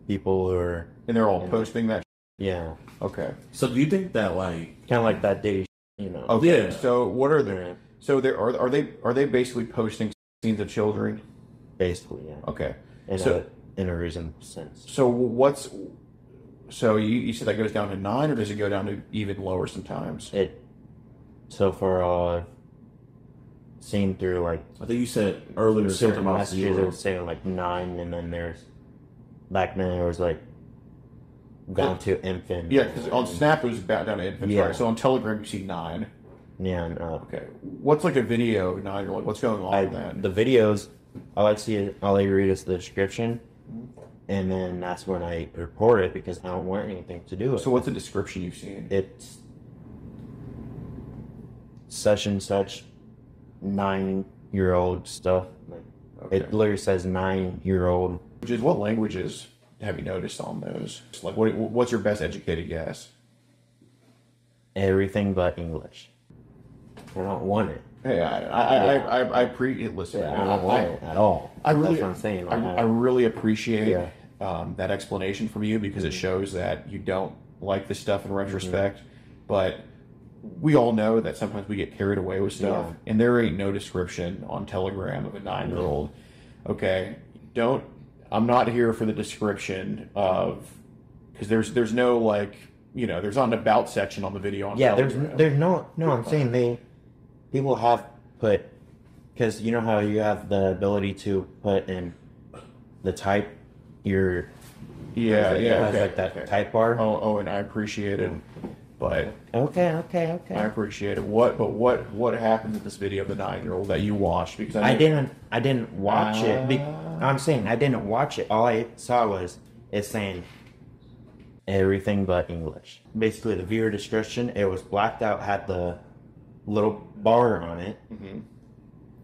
people who are,
And they're all posting that.
yeah,
Okay.
So do you think that like
kind of like that day, you know.
Okay.
Yeah.
So what are they?
Yeah.
So there are they basically posting scenes of children?
Basically, yeah.
Okay.
In a reasonable sense.
So you said that goes down to 9, or does it go down to even lower sometimes?
So far, I've seen through like
I think you said earlier something
certain
about
messages, it
0.
was saying like 9, and then back then it was like down to infant.
Yeah, because on Snap it was about down to infants,
Yeah.
right? So on Telegram you see 9.
Yeah, and
Okay. What's like a video 9? Like what's going on with that?
the videos, all I read is the description, and then that's when I report it because I don't want anything to do with it.
So what's the description you've seen?
It's such and such 9-year-old stuff. Like,
Okay.
It literally says 9-year-old.
What languages have you noticed on those? Like what's your best educated guess?
Everything but English. I don't want it.
Hey, listen.
I don't want it at all.
I really,
That's what I'm saying. Like,
I really appreciate
Yeah.
that explanation from you, because it shows that you don't like this stuff in retrospect. But we all know that sometimes we get carried away with stuff,
Yeah.
and there ain't no description on Telegram of a 9-year-old. Okay, I'm not here for the description of, because there's no like, there's not an about section on the video on Telegram.
there's no. I'm saying people have put, because you know how you have the ability to put in the type your
Yeah,
it
yeah,
has
okay,
like that
okay.
type bar.
Oh, and I appreciate it, but
Okay.
I appreciate it. What happened in this video of the 9-year-old that you watched? Because
I didn't watch it. I'm saying I didn't watch it. All I saw was it saying everything but English. Basically, the viewer description, it was blacked out, had the little bar on it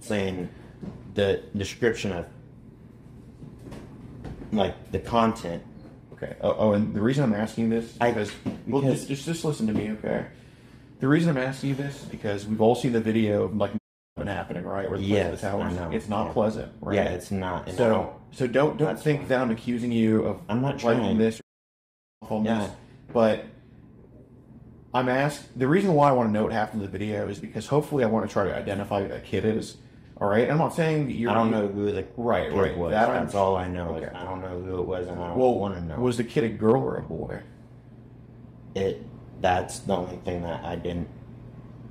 saying the description of like the content.
Okay. Oh, and the reason I'm asking this is because just listen to me, okay? The reason I'm asking you this is because we've all seen the video of like happening, right? Where the towers.
I know.
It's not pleasant, right?
Yeah, it's not.
So don't think that I'm accusing you of
I'm not
liking
trying.
this or this, but I'm asked. The reason why I want to know what happened in the video is because hopefully I want to try to identify who that kid is. All right, I'm not saying that you're.
I don't know who the
right
kid was. That's all I know.
Okay.
I don't know who it was, and I don't
Well,
want to know.
Was the kid a girl or a boy?
That's the only thing that I didn't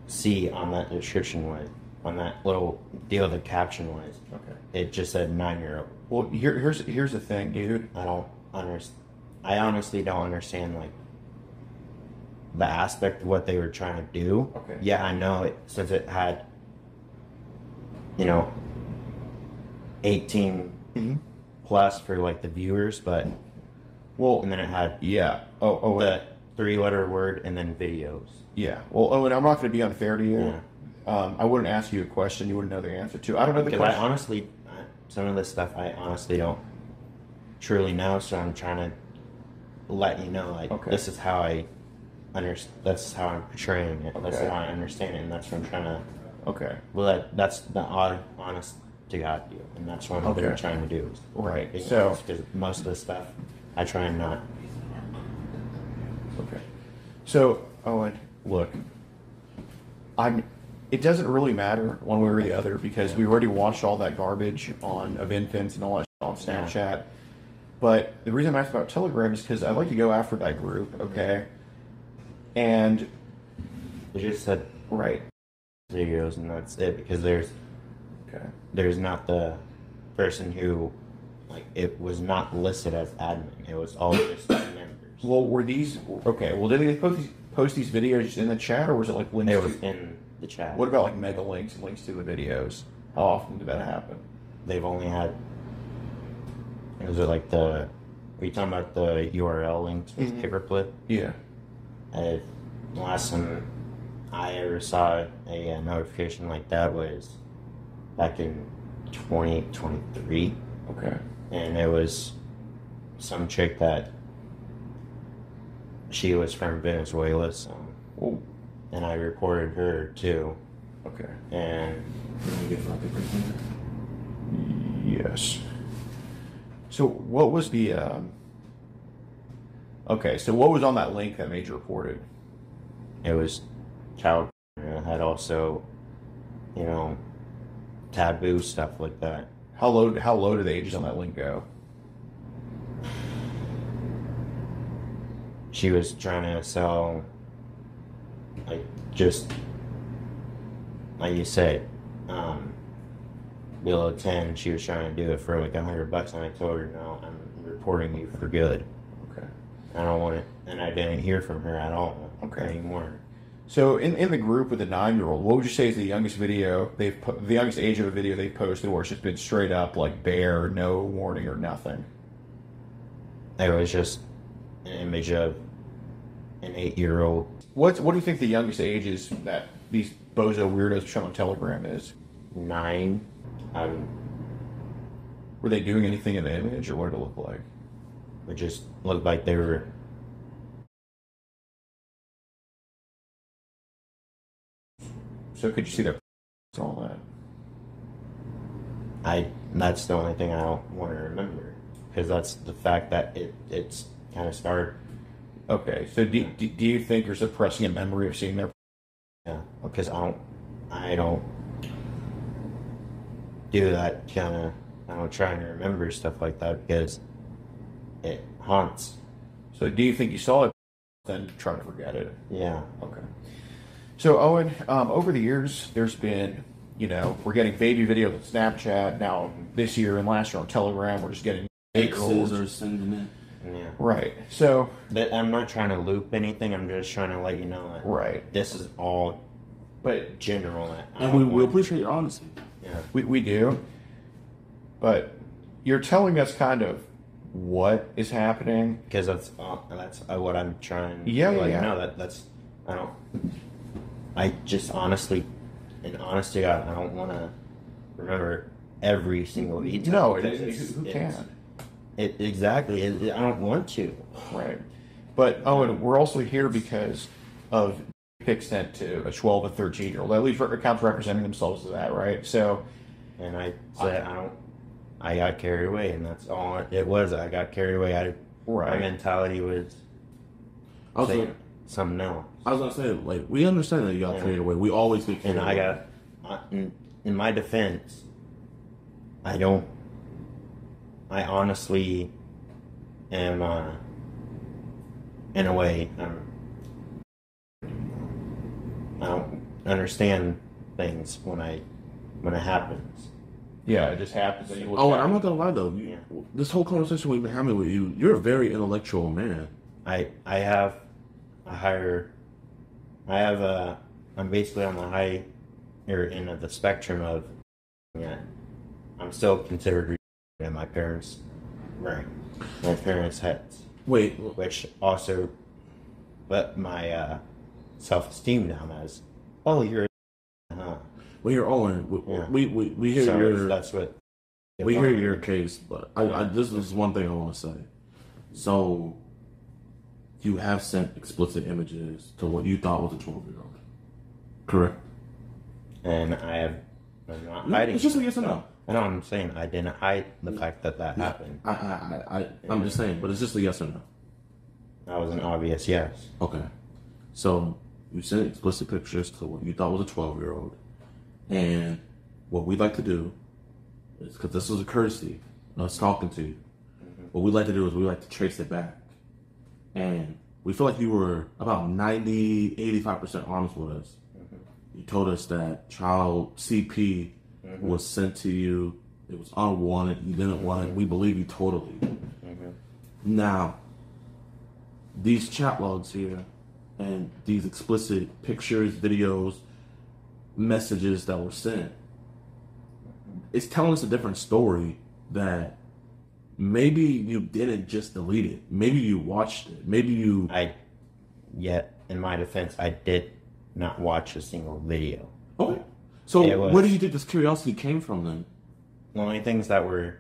see on that description was, on that little deal the caption was.
Okay.
It just said 9-year-old.
Well, here's the thing, dude.
I don't understand. I honestly don't understand like the aspect of what they were trying to do.
Okay.
Yeah, I know it since it had 18 plus for like the viewers, but and then it had
Yeah.
the 3-letter word and then videos.
Yeah. Well, and I'm not going to be unfair to you.
Yeah.
I wouldn't ask you a question you wouldn't know the answer to. I don't know the
Because
question.
I honestly, some of this stuff I honestly don't truly know, so I'm trying to let you know, like,
Okay.
this is how I that's how I'm portraying it. That's
Okay.
how I understand it, and that's what I'm trying to.
Okay.
Well, that's the honest to God deal, and that's what I'm
Okay.
trying to do.
Right.
Because
So.
most of the stuff I try and not.
Okay. So, Owen, look, it doesn't really matter one way or the other because we already watched all that garbage of infants and all that shit on Snapchat. But the reason I'm asking about Telegram is because I like to go after that group, okay? And
It just said
right.
videos, and that's it. Because
Okay.
there's not the person who, like, it was not listed as admin. It was all just members.
Well, were these okay? Well, did they post these videos just in the chat, or was it like links?
It was in the chat.
What about like mega links and links to the videos? How often did that happen?
They've only had. Was it like the? Are you talking about the URL links with paperclip?
Yeah.
Last time I ever saw a notification like that was back in 2023,
Okay.
and it was some chick that she was from Venezuela, so,
Well,
and I reported her too.
Okay.
And
yes. So what was the okay, so what was on that link that made you report it?
it was child. It had also, you know, taboo stuff like that.
How low do the ages on that link go?
She was trying to sell, like, just like you said, below 10. She was trying to do it for like $100, and I told her, no, I'm reporting you for good.
Okay.
I don't want it, and I didn't hear from her at all.
Okay.
Anymore.
So in the group with the 9-year-old, what would you say is the youngest video the youngest age of a video they've posted where it's just been straight up like bare, no warning or nothing?
It was just an image of an 8-year-old.
What do you think the youngest age is that these bozo weirdos show on Telegram is?
9.
Were they doing anything in the image, or what did it look like?
It just looked like they were.
So could you see their all that?
That's the only thing I don't want to remember, because that's the fact that it's kind of scarred.
Okay, so do you think you're suppressing a memory of seeing their?
Yeah, because I don't do that kind of. I don't try to remember stuff like that because it haunts.
So do you think you saw it, then try to forget it?
Yeah.
Okay. So Owen, over the years, there's been, we're getting baby videos on Snapchat. Now this year and last year on Telegram, we're just getting
exes are sending it.
Yeah.
Right. So
I'm not trying to loop anything. I'm just trying to let you know that
right.
This is all,
but
general.
And we appreciate your honesty.
Yeah.
We do. But you're telling us kind of what is happening,
because that's what I'm trying.
Yeah,
to let
yeah.
you know that's I just honestly, in honesty, I don't want to remember every single detail.
No, who can?
Exactly. I don't want to.
Right. But Owen, we're also here because of pics sent to a 12 and 13-year-old. At least accounts representing themselves as that, right? So,
and I said I got carried away, and that's all it was. I got carried away. My mentality was something else.
I was gonna say, like, we understand that you got carried away. We always get carried away.
And in my defense, I honestly am, in a way, I don't understand things when it happens.
Yeah, it just happens. And
and I'm not gonna lie though. This whole conversation we've been having with you, you're a very intellectual man.
I'm basically on the higher end of the spectrum of, I'm still considered in my parents' heads.
Wait,
which also let my self-esteem down as, oh, you're
well, you're Owen. We hear your.
That's what.
We hear your case, but this is one thing I want to say. So, you have sent explicit images to what you thought was a 12-year-old, correct?
And I'm not hiding.
It's just a yes or no.
I know. I'm saying I didn't hide the fact that happened.
I'm just saying, but it's just a yes or no.
That was an obvious yes.
Okay, so you sent explicit pictures to what you thought was a 12-year-old. And what we'd like to do is, because this was a courtesy, us talking to you, what we'd like to do is we like to trace it back. And we feel like you were about 85% honest with us. You told us that child CP was sent to you. It was unwanted. You didn't want it. We believe you totally. Now, these chat logs here and these explicit pictures, videos, messages that were sent, it's telling us a different story, that maybe you didn't just delete it. Maybe you watched it. Maybe you...
in my defense, I did not watch a single video.
Okay. So where do you think this curiosity came from then?
The only things that were...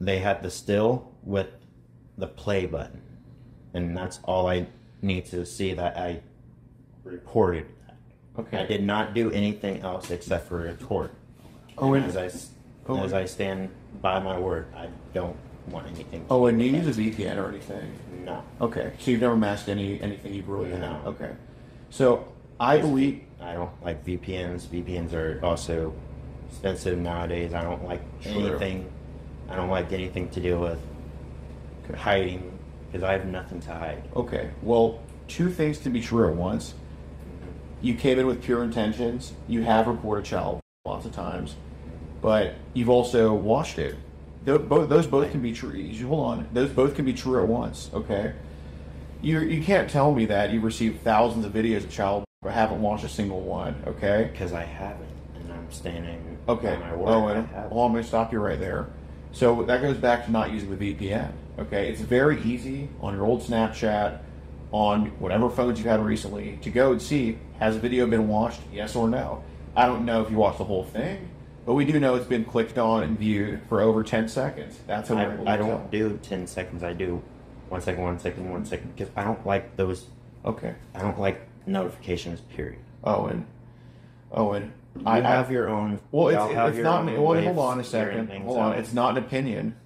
They had the still with the play button. And that's all I need to see that I reported that.
Okay.
I did not do anything else except for report.
Oh, and
as I stand by my word, I don't want anything.
Oh, and you use a VPN or anything?
No.
Okay, so you've never masked anything you've really had?
No.
Okay. So I believe...
I don't like VPNs. VPNs are also expensive nowadays. I don't like anything. I don't like anything to do with hiding, because I have nothing to hide.
Okay, well, two things can be true at once. You came in with pure intentions. You have reported child lots of times, but you've also watched it. Those both can be true. Hold on. Those both can be true at once, okay? You can't tell me that you received thousands of videos of child but haven't watched a single one, okay?
Because I haven't, and I'm standing
okay.
by my word.
Oh, and I'm going to stop you right there. So that goes back to not using the VPN, okay? It's very easy on your old Snapchat, on whatever phones you've had recently, to go and see, has a video been watched, yes or no? I don't know if you watched the whole thing, but we do know it's been clicked on and viewed for over 10 seconds. That's how
I don't do 10 seconds. I do 1 second, 1 second, 1 second, because I don't like those.
Okay.
I don't like notifications, period.
Owen,
I have your own.
Well, it's not. Well, hold on a second. Hold on. It's not an opinion.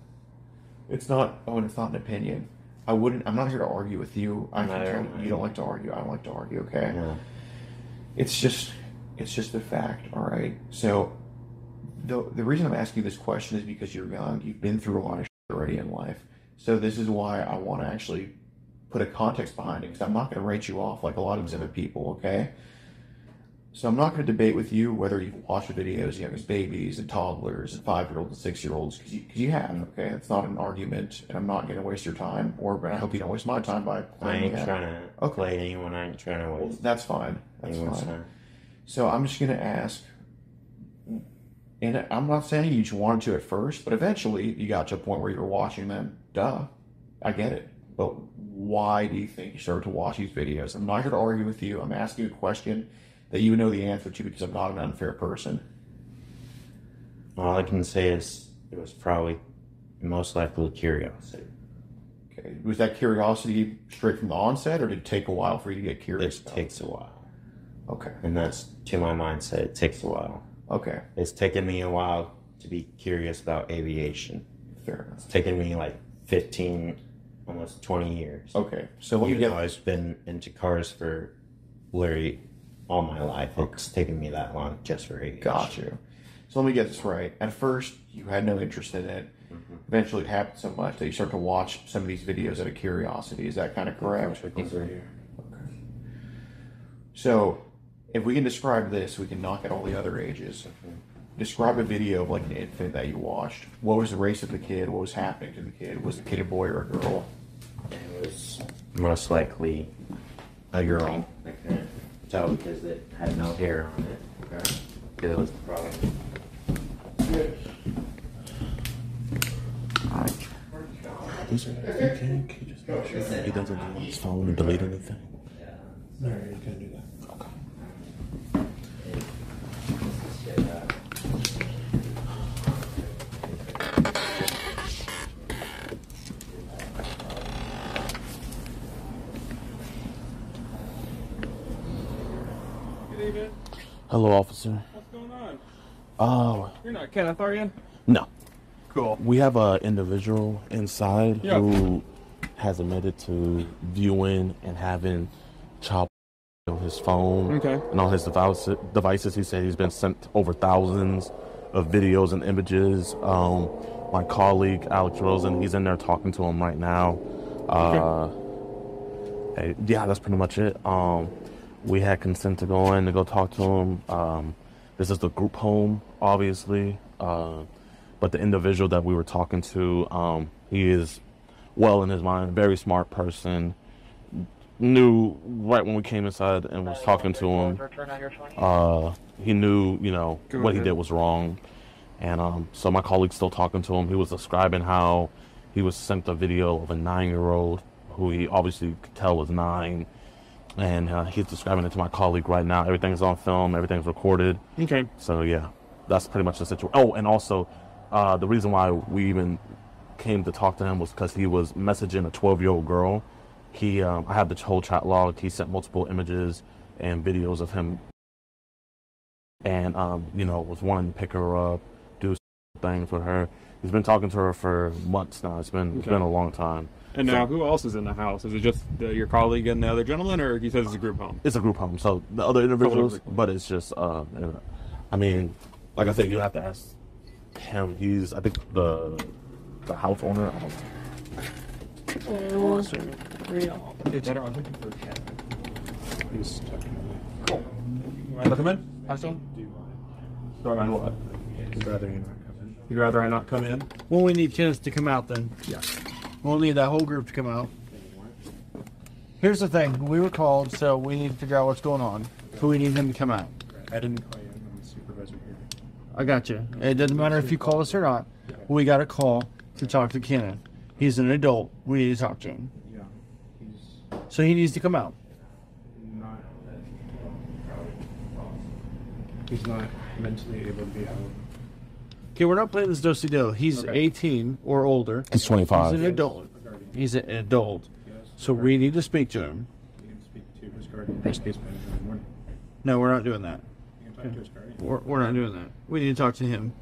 It's not. Owen, it's not an opinion. I'm not here to argue with you. I can tell you don't like to argue. I don't like to argue. Okay.
Yeah.
It's just a fact. All right. So the reason I'm asking you this question is because you're young. You've been through a lot of shit already in life. So this is why I want to actually put a context behind it, because I'm not going to write you off like a lot of other people, okay? So I'm not going to debate with you whether you've watched the videos young as babies and toddlers and 5-year-olds and 6-year-olds, because you have, okay? It's not an argument, and I'm not going to waste your time, or I hope you don't waste my time by
I ain't trying to play anyone. I ain't trying to waste.
That's fine. That's
anyone's
fine.
time.
So I'm just going to ask, and I'm not saying you wanted to at first, but eventually you got to a point where you were watching them. Duh. I get it. But why do you think you started to watch these videos? I'm not here to argue with you. I'm asking you a question that you know the answer to, because I'm not an unfair person.
All I can say is it was probably most likely curiosity.
Okay. Was that curiosity straight from the onset, or did it take a while for you to get curious?
It takes a while.
Okay.
And that's, to my mindset, it takes a while.
Okay.
It's taken me a while to be curious about aviation.
Fair enough.
It's taken me like 15, almost 20 years.
Okay. So let me
Even though I've been into cars for literally all my life, it's taken me that long just for aviation.
Got you. So let me get this right. At first, you had no interest in it. Mm-hmm. Eventually, it happened so much that you start to watch some of these videos out of curiosity. Is that kind of correct?
Okay.
So, if we can describe this, we can knock out all the other ages. Mm-hmm. Describe a video of like an infant that you watched. What was the race of the kid? What was happening to the kid? Was the kid a boy or a girl?
It was most likely a girl. I couldn't tell because it had no hair on it. Okay. Because it was probably.
He's okay. Can you just make sure he doesn't do his phone and delete anything?
No, you can't do that.
Okay.
Good evening.
Hello, officer.
What's going on?
Oh.
You're not Kenneth, are you?
No.
Cool.
We have an individual inside
Yep.
who has admitted to viewing and having child on his phone and on his devices. He said he's been sent over thousands of videos and images. My colleague, Alex Rosen, he's in there talking to him right now. Yeah, that's pretty much it. We had consent to go in to go talk to him. This is the group home, obviously. But the individual that we were talking to, he is well in his mind, very smart person. Knew right when we came inside and was talking to him, he knew, what he did was wrong. And so my colleague's still talking to him. He was describing how he was sent a video of a 9-year-old who he obviously could tell was 9. And he's describing it to my colleague right now. Everything's on film. Everything's recorded. Okay. So, yeah, that's pretty much the situation. Oh, and also, the reason why we even came to talk to him was because he was messaging a 12-year-old girl. I have the whole chat log. He sent multiple images and videos of him, and you know, was wanting to pick her up, do things with her. He's been talking to her for months now. It's been a long time.
And now, who else is in the house? Is it just your colleague and the other gentleman, or he says it's a group home?
It's a group home. So the other individuals, but it's just, I mean, like I said, you have to ask him. He's, I think, the house owner.
It's better. I'm looking for a cat. He's cool. You mind to come in? I still. Do I mind what? You'd rather you not come in. You'd rather I not come in?
Well, we need Kenneth to come out then.
Yeah.
We'll need that whole group to come out. Here's the thing. We were called, so we need to figure out what's going on. So we need him to come out.
I didn't call you. I'm the supervisor here.
I got you. It doesn't matter if you call us or not. We got a call to talk to Kenneth. He's an adult. We need to talk to him.
Yeah.
So he needs to come out.
He's not mentally able to be out.
Okay, we're not playing this do-si-do. He's 18 or older.
He's 25.
He's an adult. He's an adult. So we need to speak to him.
You can speak to his guardian, his case manager in the morning.
No, we're not doing that.
You can talk to his guardian.
We're not doing that. We need to talk to him.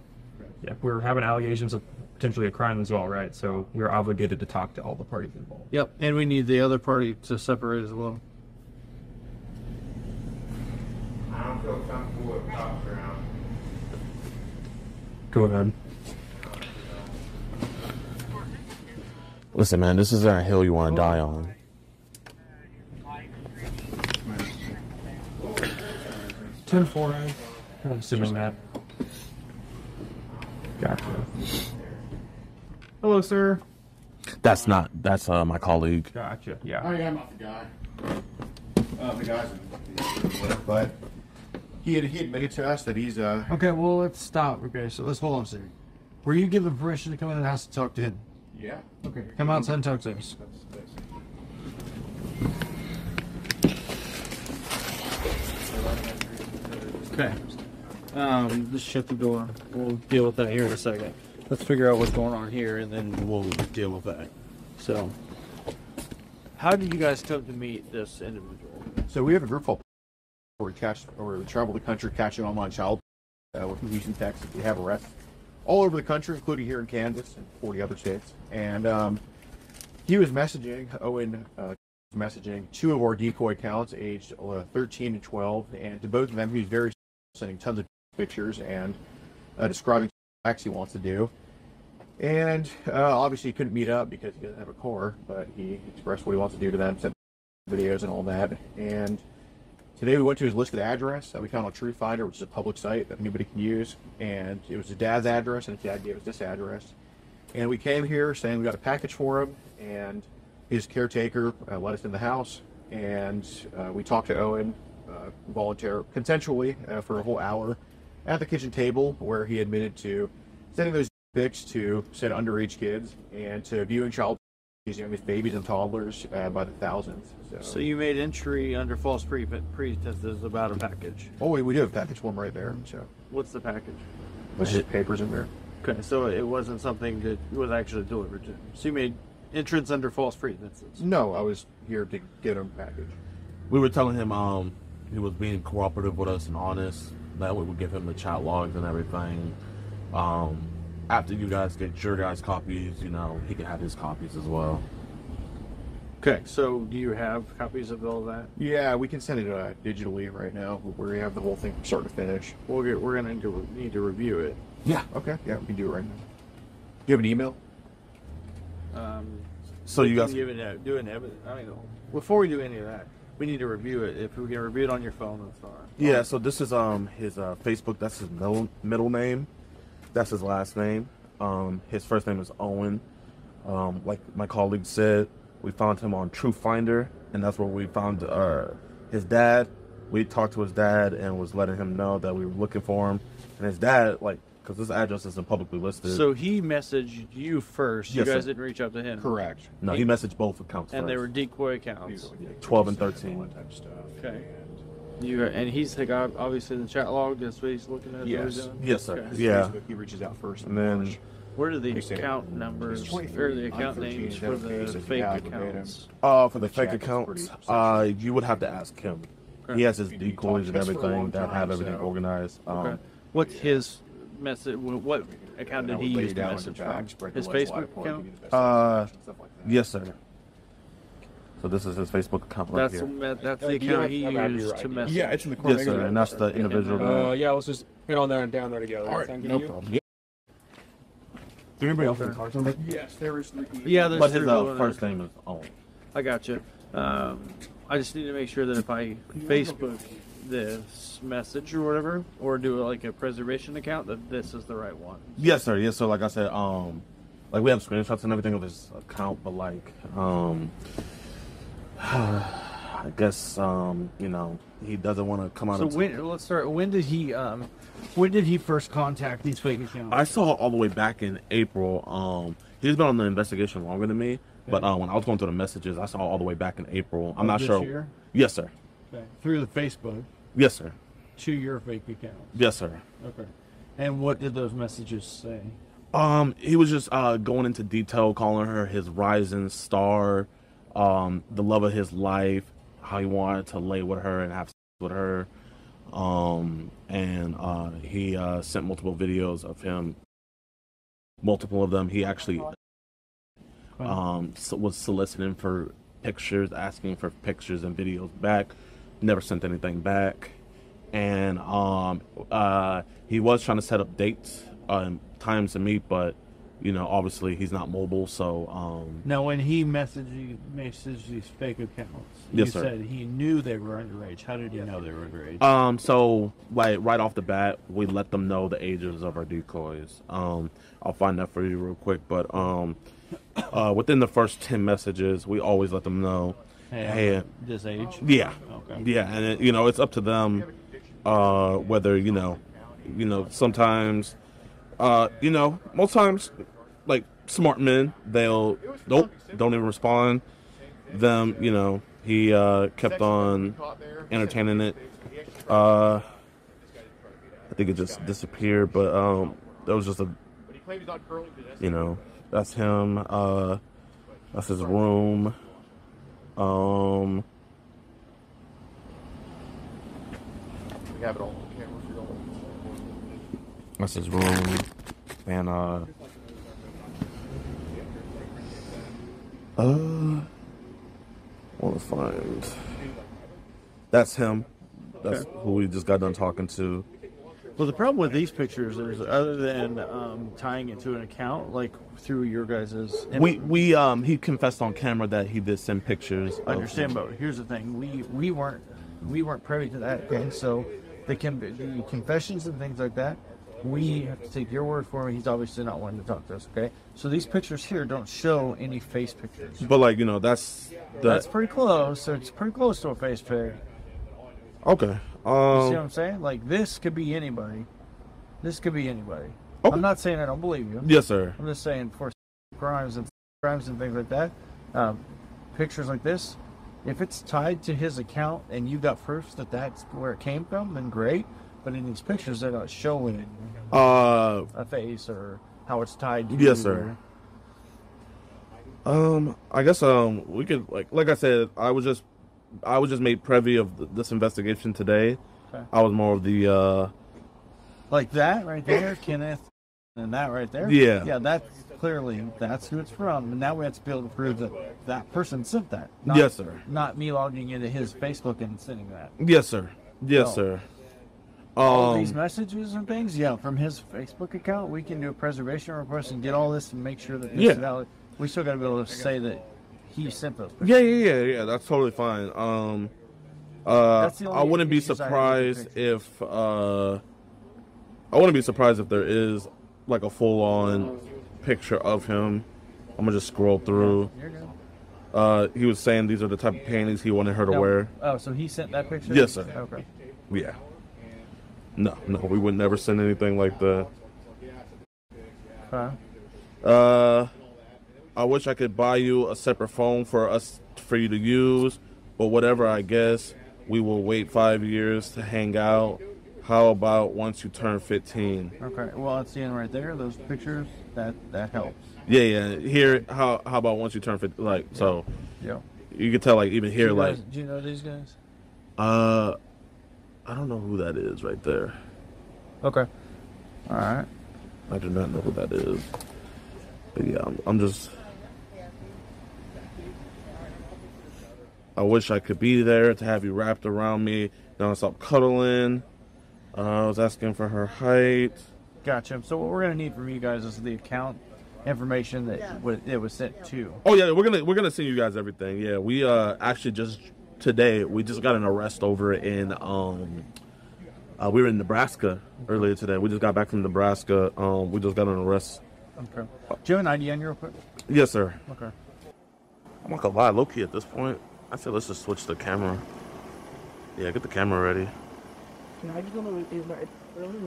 Yeah, we're having allegations of potentially a crime as well, right? So we're obligated to talk to all the parties involved.
Yep, and we need the other party to separate as well.
I don't feel comfortable with cops around.
Go ahead.
Listen, man, this isn't a hill you want to die on.
10-4. I'm assuming that. Gotcha. Hello, sir.
That's my colleague.
Gotcha. Yeah.
I am not the guy. The guy's but he admitted to us that he's
Okay, well, let's stop. Okay, so let's hold on a second. Were you given permission to come in the house to talk to him?
yeah.
Okay, come outside and talk to us. Okay. Just shut the door. We'll deal with that here in a second. Let's figure out what's going on here, and then we'll deal with that. So, how did you guys come to meet this individual?
So we have a group called where we travel the country catching online child with Houston, Texas. We have arrests all over the country, including here in Kansas and 40 other states. And he was messaging, Owen messaging two of our decoy accounts aged 13 and 12. And to both of them, he was very sending tons of pictures and describing acts he wants to do. And obviously he couldn't meet up because he doesn't have a car, but he expressed what he wants to do to them, sent videos and all that. And today we went to his listed address. We found on True Finder, which is a public site that anybody can use. And it was his dad's address, and his dad gave us this address. And we came here saying we got a package for him, and his caretaker let us in the house. And we talked to Owen consensually for a whole hour at the kitchen table, where he admitted to sending those pics to said underage kids and to viewing child using with babies and toddlers by the thousands.
So you made entry under false pretenses about a package.
Oh, we do have a package form right there. So
What's the package?
there's just papers in there.
Okay, so it wasn't something that was actually delivered to him. So you made entrance under false pretenses.
No, I was here to get him a package.
We were telling him he was being cooperative with us and honest. That way we give him the chat logs and everything. After you guys get your guys' copies, you know, he can have his copies as well.
Okay, so do you have copies of all that?
Yeah, we can send it digitally right now, where we have the whole thing from start to finish.
We're going to need to review it.
Yeah. Okay. Yeah, we can do it right now. Do you have an email?
So you guys
do before we do any of that, we need to review it. If we can review it on your phone, that's fine.
Yeah, so this is his Facebook. That's his middle name. That's his last name. His first name is Owen. Like my colleague said, we found him on True Finder, and that's where we found his dad. We talked to his dad and was letting him know that we were looking for him. And his dad, because this address isn't publicly listed.
So he messaged you first.
Yes,
you guys
sir.
didn't reach out to him.
Correct.
No, he messaged both accounts
And
first.
they were decoy accounts.
12 and 13.
Okay. And he's obviously in the chat log. That's what he's looking at.
Yes.
What he's doing?
Yes, sir.
Okay.
Yeah.
Facebook, he reaches out first.
And then
Where do the
They say
account numbers
it's
or
23.
the account
I'm 13,
names
is
for
that okay?
the
So
fake
yeah,
accounts?
for the
The
fake
chat is
accounts,
pretty
you would have to ask him. He has his decoys and everything that have everything organized.
What's his message? What account did he use to message from? His Facebook account?
Yes, sir. So this is his Facebook account right here.
That's the account he used to message.
Yeah, it's in the corner.
Yes, sir, and that's the individual.
Yeah, let's just hit on there and down there together.
All right, no problem.
Do anybody else have a card number?
Yes, there is.
Yeah, there's
But his
3 going
first
there.
name is Owen.
I got you. I just need to make sure that if I Facebook this message or whatever, or do like a preservation account, that this is the right one.
Yes, sir. Yes, so like I said, like we have screenshots and everything of his account, but like, I guess, you know, he doesn't want to come out.
So let's start. When did he first contact these fake accounts?
I saw all the way back in April. He's been on the investigation longer than me, but when I was going through the messages, I saw all the way back in April. I'm not
this
sure.
Year?
Yes, sir.
Okay. Through the Facebook
Yes, sir.
to your fake account.
Yes, sir.
Okay. And what did those messages say?
He was just going into detail, calling her his rising star, the love of his life, how he wanted to lay with her and have sex with her. And he sent multiple videos of him, multiple of them. He actually was soliciting for pictures, asking for pictures and videos back. Never sent anything back. And he was trying to set up dates, times to meet, but you know, obviously he's not mobile, so
Now, when he messaged these fake accounts,
Yes,
you
sir.
said he knew they were underage. How did he know they were underage?
So like right off the bat, we let them know the ages of our decoys. I'll find that for you real quick, but within the first 10 messages, we always let them know, hey,
this age?
yeah,
Okay.
yeah, and it, you know, it's up to them whether you know, sometimes, you know, most times, like smart men, they'll don't even respond. Them, you know, he kept on entertaining it. I think it just disappeared, but that was just a, you know, that's him. That's his room.
We have it all.
That's his room, and want to find. That's him. That's who we just got done talking to.
Well, the problem with these pictures is, other than tying it to an account, like through your guys's,
He confessed on camera that he did send pictures.
I understand, but here's the thing: we weren't privy to that. Okay, so the confessions and things like that, we have to take your word for it. He's obviously not wanting to talk to us. Okay, so these pictures here don't show any face pictures.
But like, you know, that's
pretty close. So it's pretty close to a face pic.
okay.
You see what I'm saying? Like, this could be anybody. This could be anybody.
Okay.
I'm not saying I don't believe you.
Yes, sir.
I'm just saying for crimes and things like that, pictures like this, if it's tied to his account and you got proof that that's where it came from, then great. But in these pictures, they're not showing a face or how it's tied to.
Yes, sir. I guess we could like I said, I was just made privy of this investigation today.
Okay.
I was more of the
Like that right there, Kenneth, and that right there.
Yeah.
Yeah, that's clearly, that's who it's from. And now we have to be able to prove that that person sent that.
Yes, sir.
Not me logging into his Facebook and sending that.
Yes, sir. Yes,
No.
sir.
All these messages and things, yeah, from his Facebook account, we can do a preservation request and get all this and make sure that this is valid. We still got to be able to say that he sent those pictures.
Yeah. That's totally fine.
That's the only
I wouldn't be
issues I have
surprised
with
if I wouldn't be surprised if there is like a full-on picture of him. I'm gonna just scroll through.
You're good.
He was saying these are the type of panties he wanted her to wear.
Oh, so he sent that picture?
Yes, sir.
Okay.
Yeah. No, we would never send anything like that.
Huh?
I wish I could buy you a separate phone for you to use, but whatever, I guess. We will wait 5 years to hang out. How about once you turn 15?
Okay. Well, it's the end right there. Those pictures, that helps.
Yeah. Here, how about once you turn 15? Like, so
Yeah.
you can tell, like, even here,
Do
like,
you know these guys?
I don't know who that is right there.
Okay. All right.
I do not know who that is. But yeah, I'm just. I wish I could be there to have you wrapped around me. Don't stop cuddling. I was asking for her height.
Gotcha. So what we're gonna need from you guys is the account information that it was sent to.
Oh yeah, we're gonna send you guys everything. Yeah, we actually just today we just got an arrest over in we were in Nebraska earlier today. We just got back from Nebraska. We just got an arrest.
Okay. Do you have an ID on you real quick?
Yes, sir.
Okay.
I'm not gonna lie, low key at this point, I said let's just switch the camera. Yeah, get the camera ready.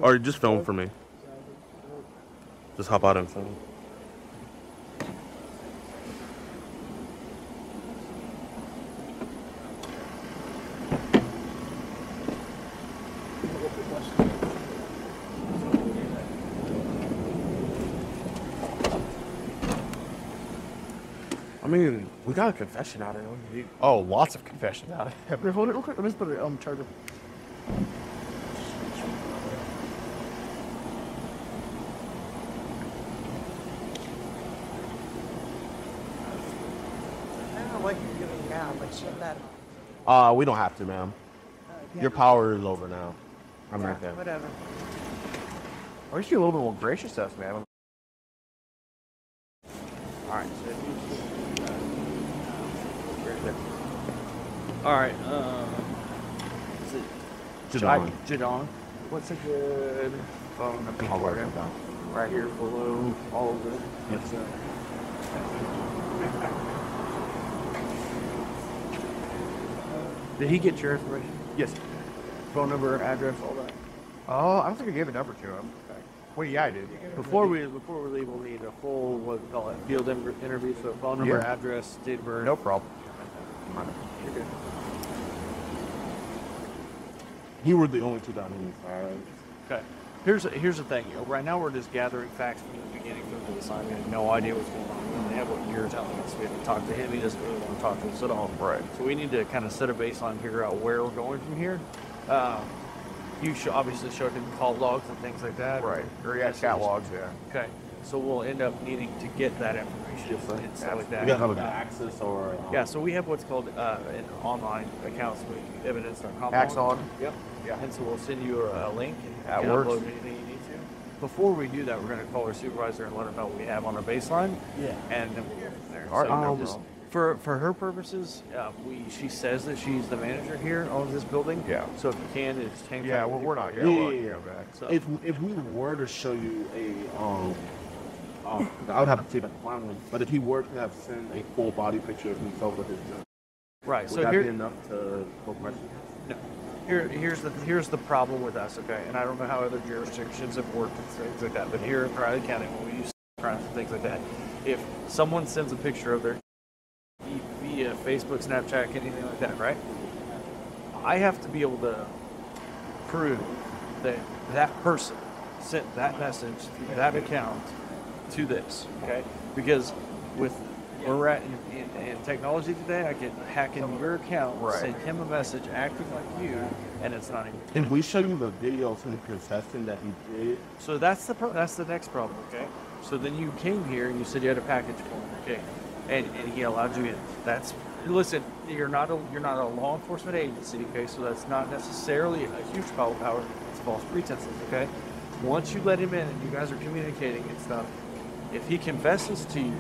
Or just film for me. Just hop out and film. I mean, we got a confession out of him.
Oh, lots of confessions out of him. Hold it real quick. Let me just put it on charger.
I don't know what you're doing now, but shut that.
We don't have to, ma'am. Your power is over now. I'm right there.
Whatever.
I wish you a little bit more gracious to us, man.
Alright, Alright, is it
Jadon.
Jadon? What's a good phone number?
I'll write it down.
Right here below all of it.
Yes, sir.
Did he get your information?
Yes.
Phone number, address, all that?
Oh, I don't think I gave a number to him. Well, yeah, I did.
Before we leave, we'll need a full, what we call it, field interview, so phone number,
Yeah.
address, date of birth.
No problem.
You're good.
He were the only two down here.
Okay. Here's the thing. Right now we're just gathering facts from the beginning of the assignment. We have no idea what's going on. We only have what you're telling us. We have to talk to him. He doesn't really want to talk to us at all.
Right.
So we need to kind of set a baseline and figure out where we're going from here. You obviously showed him call logs and things like that.
Right. Or yeah, catalogs, yeah.
Okay. So we'll end up needing to get that information and stuff like that.
We gotta have access or
Yeah, so we have what's called an online account, so evidence.com.
Axon.
Yep.
Yeah.
And so we'll send you a link and
That
you can
works.
upload anything you need to. Before we do that, we're going to call our supervisor and let him know what we have on our baseline.
Yeah.
And then we'll go from there.
All right,
So
no
just
problem.
for her purposes, she says that she's the manager here on this building.
Yeah.
So if you can, just hang
Yeah,
tight
well,
with
we're
your
not.
phone.
Yeah,
Yeah,
we'll
yeah,
go back.
So
if we were to show you I would have to see if I can find one. But if he were to have sent a full body picture of himself with his gun,
right.
would
So
that
here,
be enough to go question?
no. Here's the problem with us, okay? And I don't know how other jurisdictions have worked and things like that, but here in Riley County, when we use crimes and things like that, if someone sends a picture of their via Facebook, Snapchat, anything like that, right? I have to be able to prove that that person sent that message through that account to this, okay? Because with where we're at in technology today, I can hack into your account,
Right.
send him a message acting like you, and it's not even.
If we show you the video of him confessing that he did,
So that's the next problem, okay? So then you came here and you said you had a package for him, okay? And he allowed you in. Listen, you're not a law enforcement agency, okay? So that's not necessarily a huge power. It's false pretenses, okay? Once you let him in and you guys are communicating and stuff, if he confesses to you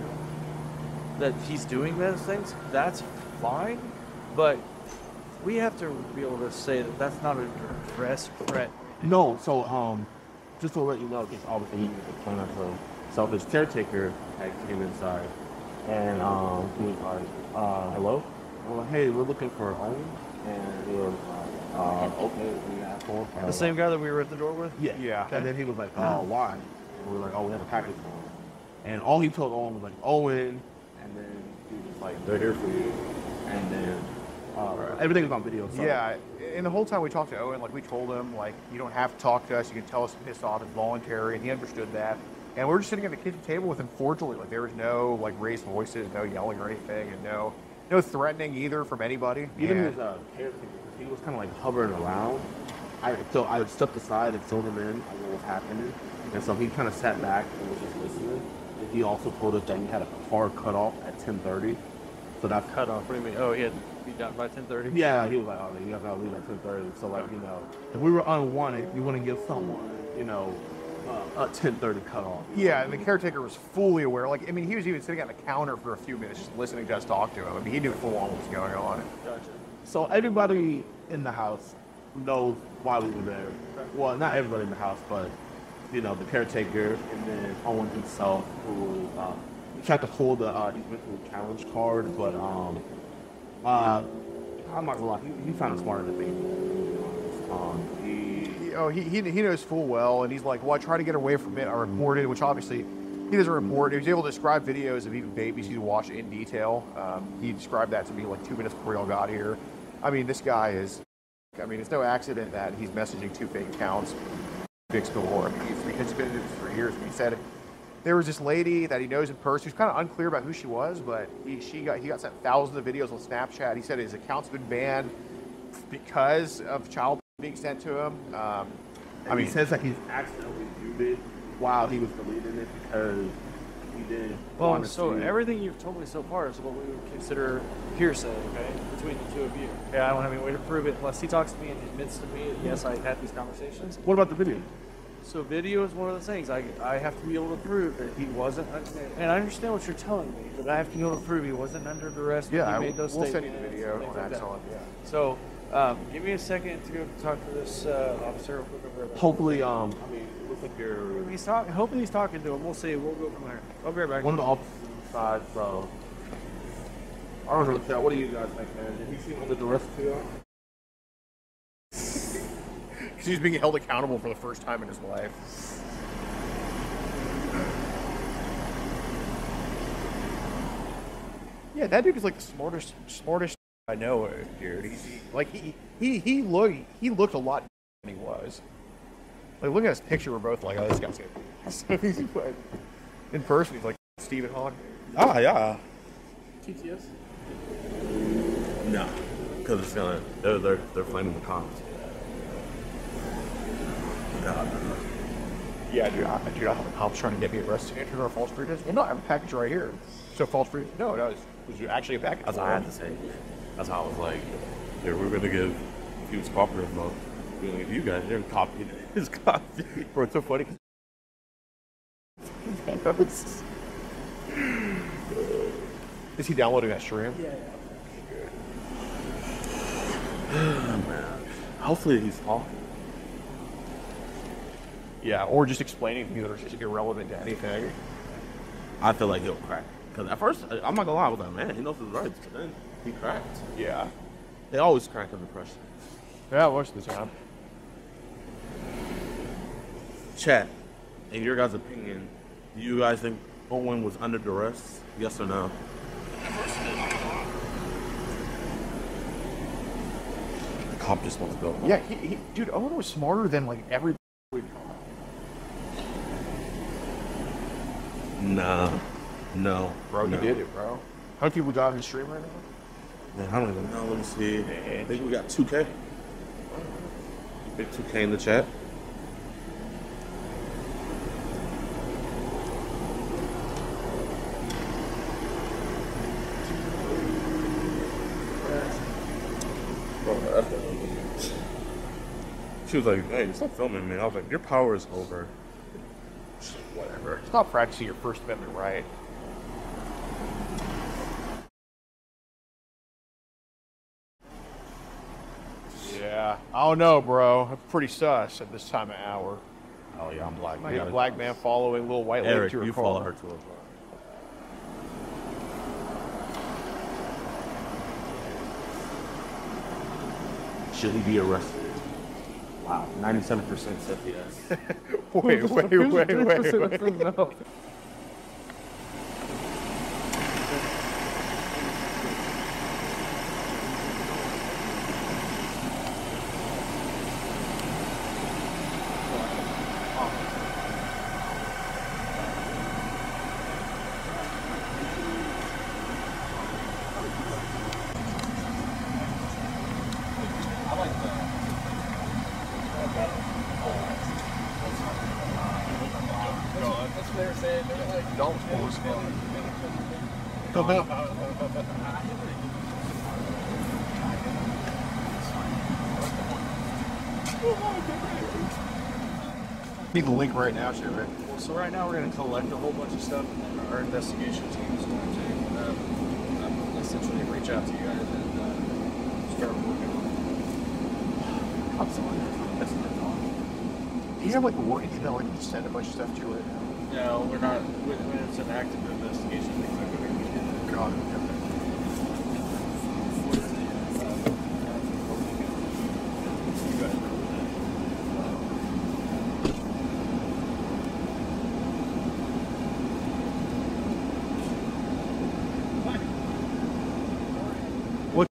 that he's doing those things, that's fine. But we have to be able to say that that's not a direct threat.
no. So just to let you know, because obviously he was a plan of a selfish caretaker that came inside, and he was like, "Hello." We're like, "Hey, we're looking for Owen," and he was like, "Okay, we asked for him."
The same guy that we were at the door with?
Yeah.
Yeah.
And then he was like, "Oh, why?" And we were like, "Oh, we have a package for him." And all he told Owen was like, "Owen," and then he was like, "They're here for you," and then everything was on video. So.
Yeah, and the whole time we talked to Owen, like we told him, like you don't have to talk to us. You can tell us to piss off. It's voluntary, and he understood that. And we're just sitting at the kitchen table with him cordially. Like there was no like raised voices, no yelling or anything, and no threatening either from anybody.
Even
And-
his caretaker he was kind of like hovering around. So I stepped aside and filled him in on what was happening. And so he kind of sat back and was just listening. And he also told us that he had a car cut off at 10:30. So that
Cut off. What do you mean? Oh, he had to be done by 10:30?
yeah, he was like, oh, you guys gotta leave at 10:30. So like, you know, if we were unwanted, you wouldn't give someone, you know, a 10:30 cutoff.
Yeah, and the caretaker was fully aware. Like, I mean, he was even sitting on the counter for a few minutes just listening to us talk to him. I mean, he knew full on what was going on.
Gotcha.
So everybody in the house knows why we were there. Well, not everybody in the house, but you know, the caretaker and then Owen himself, who tried to hold the eventual challenge card, but I'm not gonna lie, he found it smarter than me.
He knows full well, and he's like, well, I try to get away from it. I reported, which obviously he doesn't report. He was able to describe videos of even babies he'd watched in detail. He described that to me like 2 minutes before y'all got here. I mean, this guy is, I mean, it's no accident that he's messaging 2 fake accounts. Big galore. I mean, he's been in this for years. He said there was this lady that he knows in person who's kind of unclear about who she was, but he got sent thousands of videos on Snapchat. He said his account's been banned because of child being sent to him.
I mean, he says that he's accidentally viewed it while he was deleting it because he didn't.
Well, so everything you've told me so far is what we would consider hearsay, okay, between the two of you. Okay, I don't have any way to prove it unless he talks to me and admits to me that yes, I had these conversations.
What about the video?
So video is one of the things I have to be able to prove that he wasn't, and I understand what you're telling me, but I have to be able to prove he wasn't under duress when he made those
we'll
statements.
send you the video on that.
Yeah. So give me a second to go talk to this officer real quick over there.
Hopefully, I mean, it looks like you're.
Hoping he's talking to him. We'll see. We'll go from there. I'll be right back.
One of the officers inside, so. I don't know, what do you guys think, man? Did he seem under duress to you?
Because he's being held accountable for the first time in his life. Yeah, that dude is like the smartest I know, dude. He looked a lot than he was. Like, look at his picture, we're both like, oh, this guy's good. So in person, he's like Stephen Hawking.
Ah, yeah.
TTS?
No, because it's gonna. They're flaming the comments.
Yeah, dude, I have a cop's trying to get me arrested into our false pretense. Well, no, I have a package right here. So false pretense? No, was actually a package.
That's what I had to say. That's how I was like, here, we're gonna give. If he was cooperative mode, we're gonna give you guys. They're copying his copy.
Bro, it's so funny. Is he downloading that stream?
Yeah.
Man. Hopefully he's talking.
Yeah, or just explaining things that are just irrelevant to anything.
I feel like he'll crack. Because at first, I'm not gonna lie, I was like, man, he knows his rights. But then he cracked.
Yeah.
They always crack under pressure.
Yeah, most of the time.
Chat, in your guys' opinion, do you guys think Owen was under duress? Yes or no? The cop just wants to go.
Yeah, dude, Owen was smarter than like everybody.
No.
Bro, he did it, bro. How many people got in the stream right now?
Man, I don't even know. Let me see. I think we got 2K. Big 2K in the chat. She was like, hey, stop filming me. I was like, your power is over.
Whatever. Stop practicing your First Amendment right. Yeah. I don't know, bro. I'm pretty sus at this time of hour.
Oh, yeah, I'm black.
I got a black man following little white lady
Eric,
to her
you
car.
follow her to her car. Should he be arrested? Wow, 97% said yes.
wait.
No.
Need the link right now, shit, right?
Well, so right now we're going to collect a whole bunch of stuff, and then our investigation team is going to essentially reach out to you guys and start working on it.
I'm sorry. That's not fun. Do you have like a working email? Like, just send a bunch of stuff to you right now?
No, we're not. When it's an active investigation, things like that, we can.
God.
You guys know
What?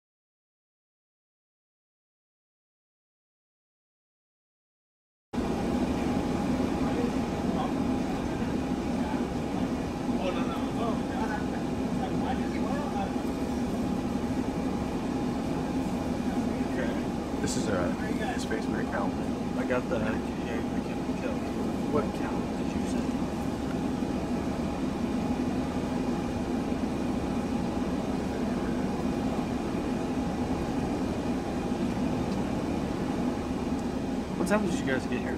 This is a Space Marine account.
I got the. Yeah, I can't tell. What account did you say? What time did you guys get here?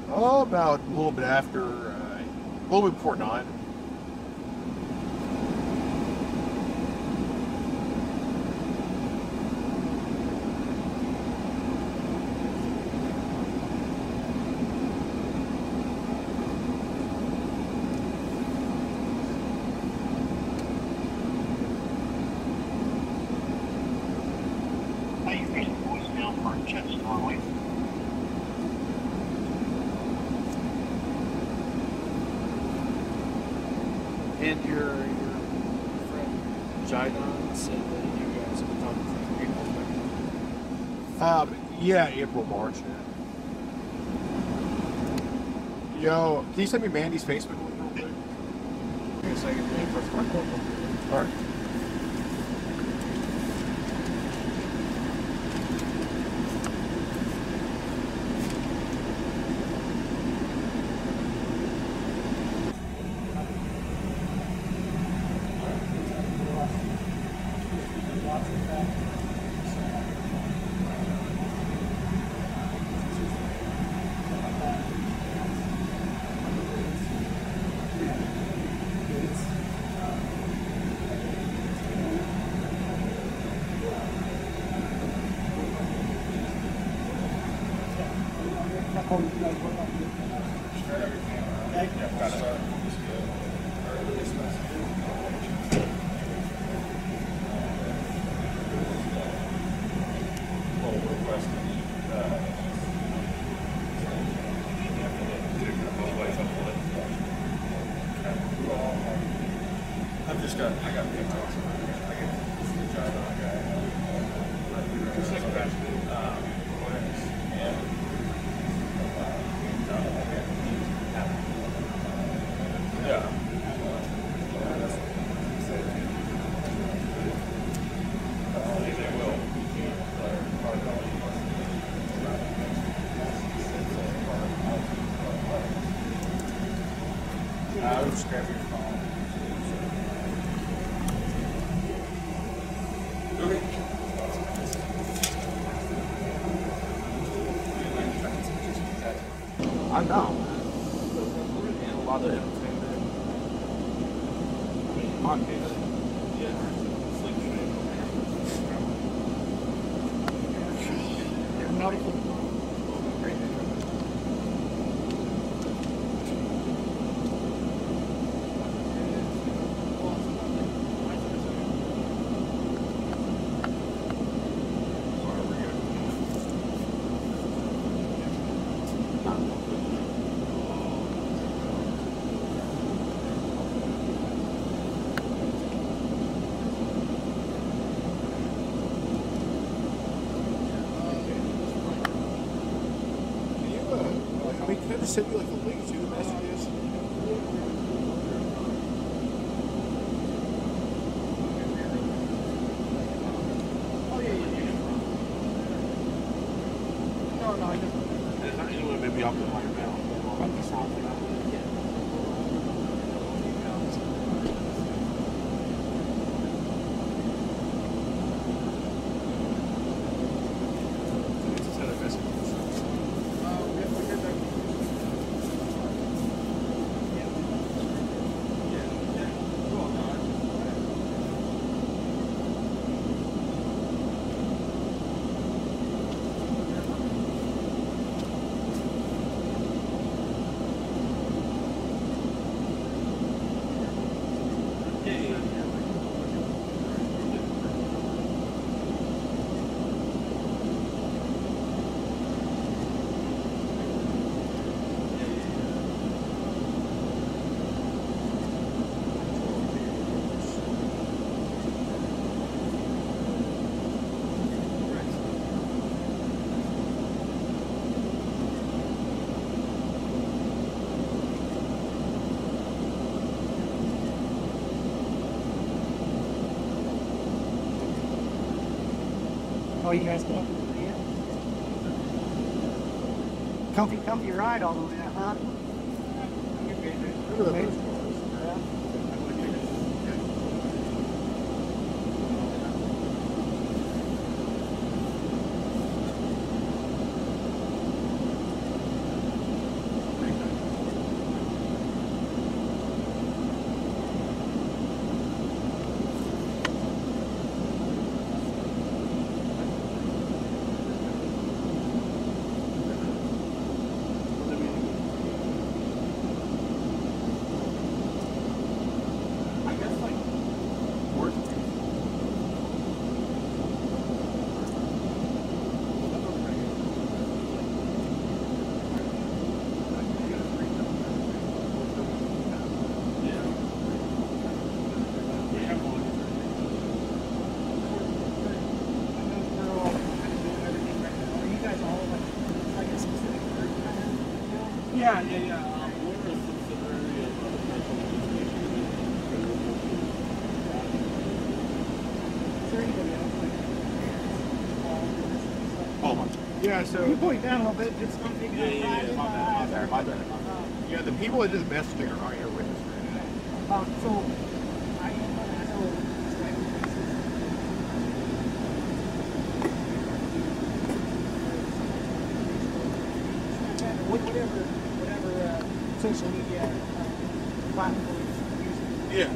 Oh, about a little bit after, a little bit before 9.
And your friend Jidon said that you guys have been talking for April.
Yeah, April, March. Yeah. Yo, can you send me Mandy's Facebook link real quick?
Give me a second.
All right.
I've just got, I got big talks. I get the Jidon guy. Yeah. I would just grab your phone.
I'm down.
And a lot of entertainment.
On I mean, can I just send you like a link to the messages? Oh yeah. No, I just. Is there anyone maybe up in my mail?
Oh, you guys go? Comfy ride all the way, huh?
Yeah. We're a subsidiary of other
Yeah, so
You point down a little bit, it's not big enough.
my bad. Yeah, the people that did the messaging are not here with us right now.
So, whatever social media platforms you're using.
Yeah.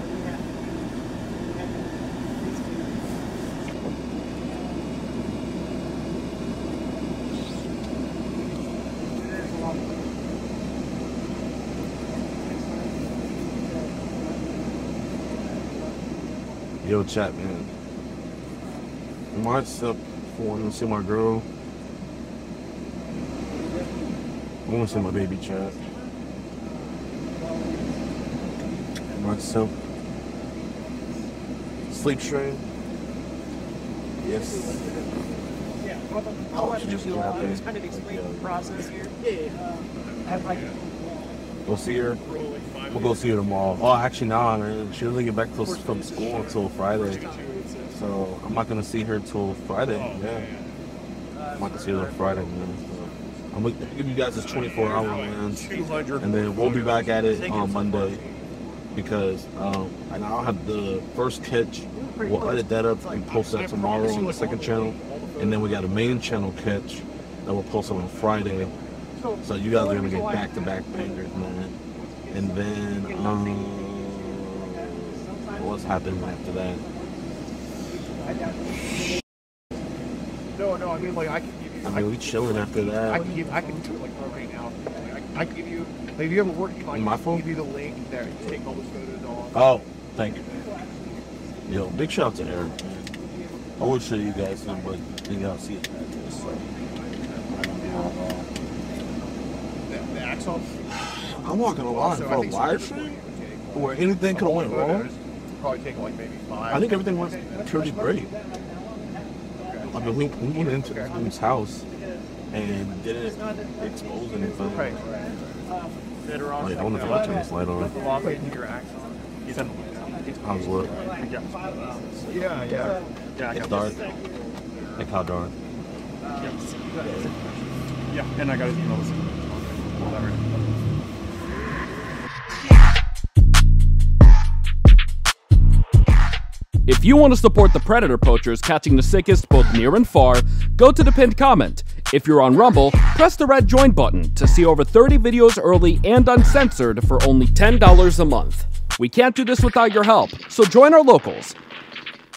Yo, chat, man. What's up? I want to see my girl. I want to see my baby, chat. What's up? Sleep train. Yes.
Yeah, I'll let you just kind of explain the process here.
Go see her. We'll go see her tomorrow. Oh, actually, nah, man. She doesn't get back from school until Friday. So I'm not gonna see her till Friday. Yeah. I'm not gonna see her on Friday, man. So I'm gonna give you guys this 24-hour, man. And then we'll be back at it on Monday because I now have the first catch. We'll edit that up and post that tomorrow on the second channel. And then we got a main channel catch that we'll post on Friday. So you guys are gonna get back-to-back bangers, man. And then what's happening after that?
No, I mean like I can give you.
I mean, we chilling after that.
I can do it like right now. I can give you. Like, if you have a work, like,
My phone?
give you the link there. You take all those photos off.
Oh, thank you. Yo, big shout out to Eric. I would show you guys some, but you gotta see it.
The Axon.
I'm not gonna lie, for a live stream where anything could have went wrong,
Probably take like maybe 5.
I think everything went pretty great. I mean, we went into his house and didn't expose anything.
Right.
Wait, I wonder if I turn this light on. How's it look?
Yeah.
It's dark. Like how dark?
Yeah, and I got his email. Whatever.
If you want to support the predator poachers catching the sickest both near and far, go to the pinned comment. If you're on Rumble, press the red join button to see over 30 videos early and uncensored for only $10 a month. We can't do this without your help, so join our locals.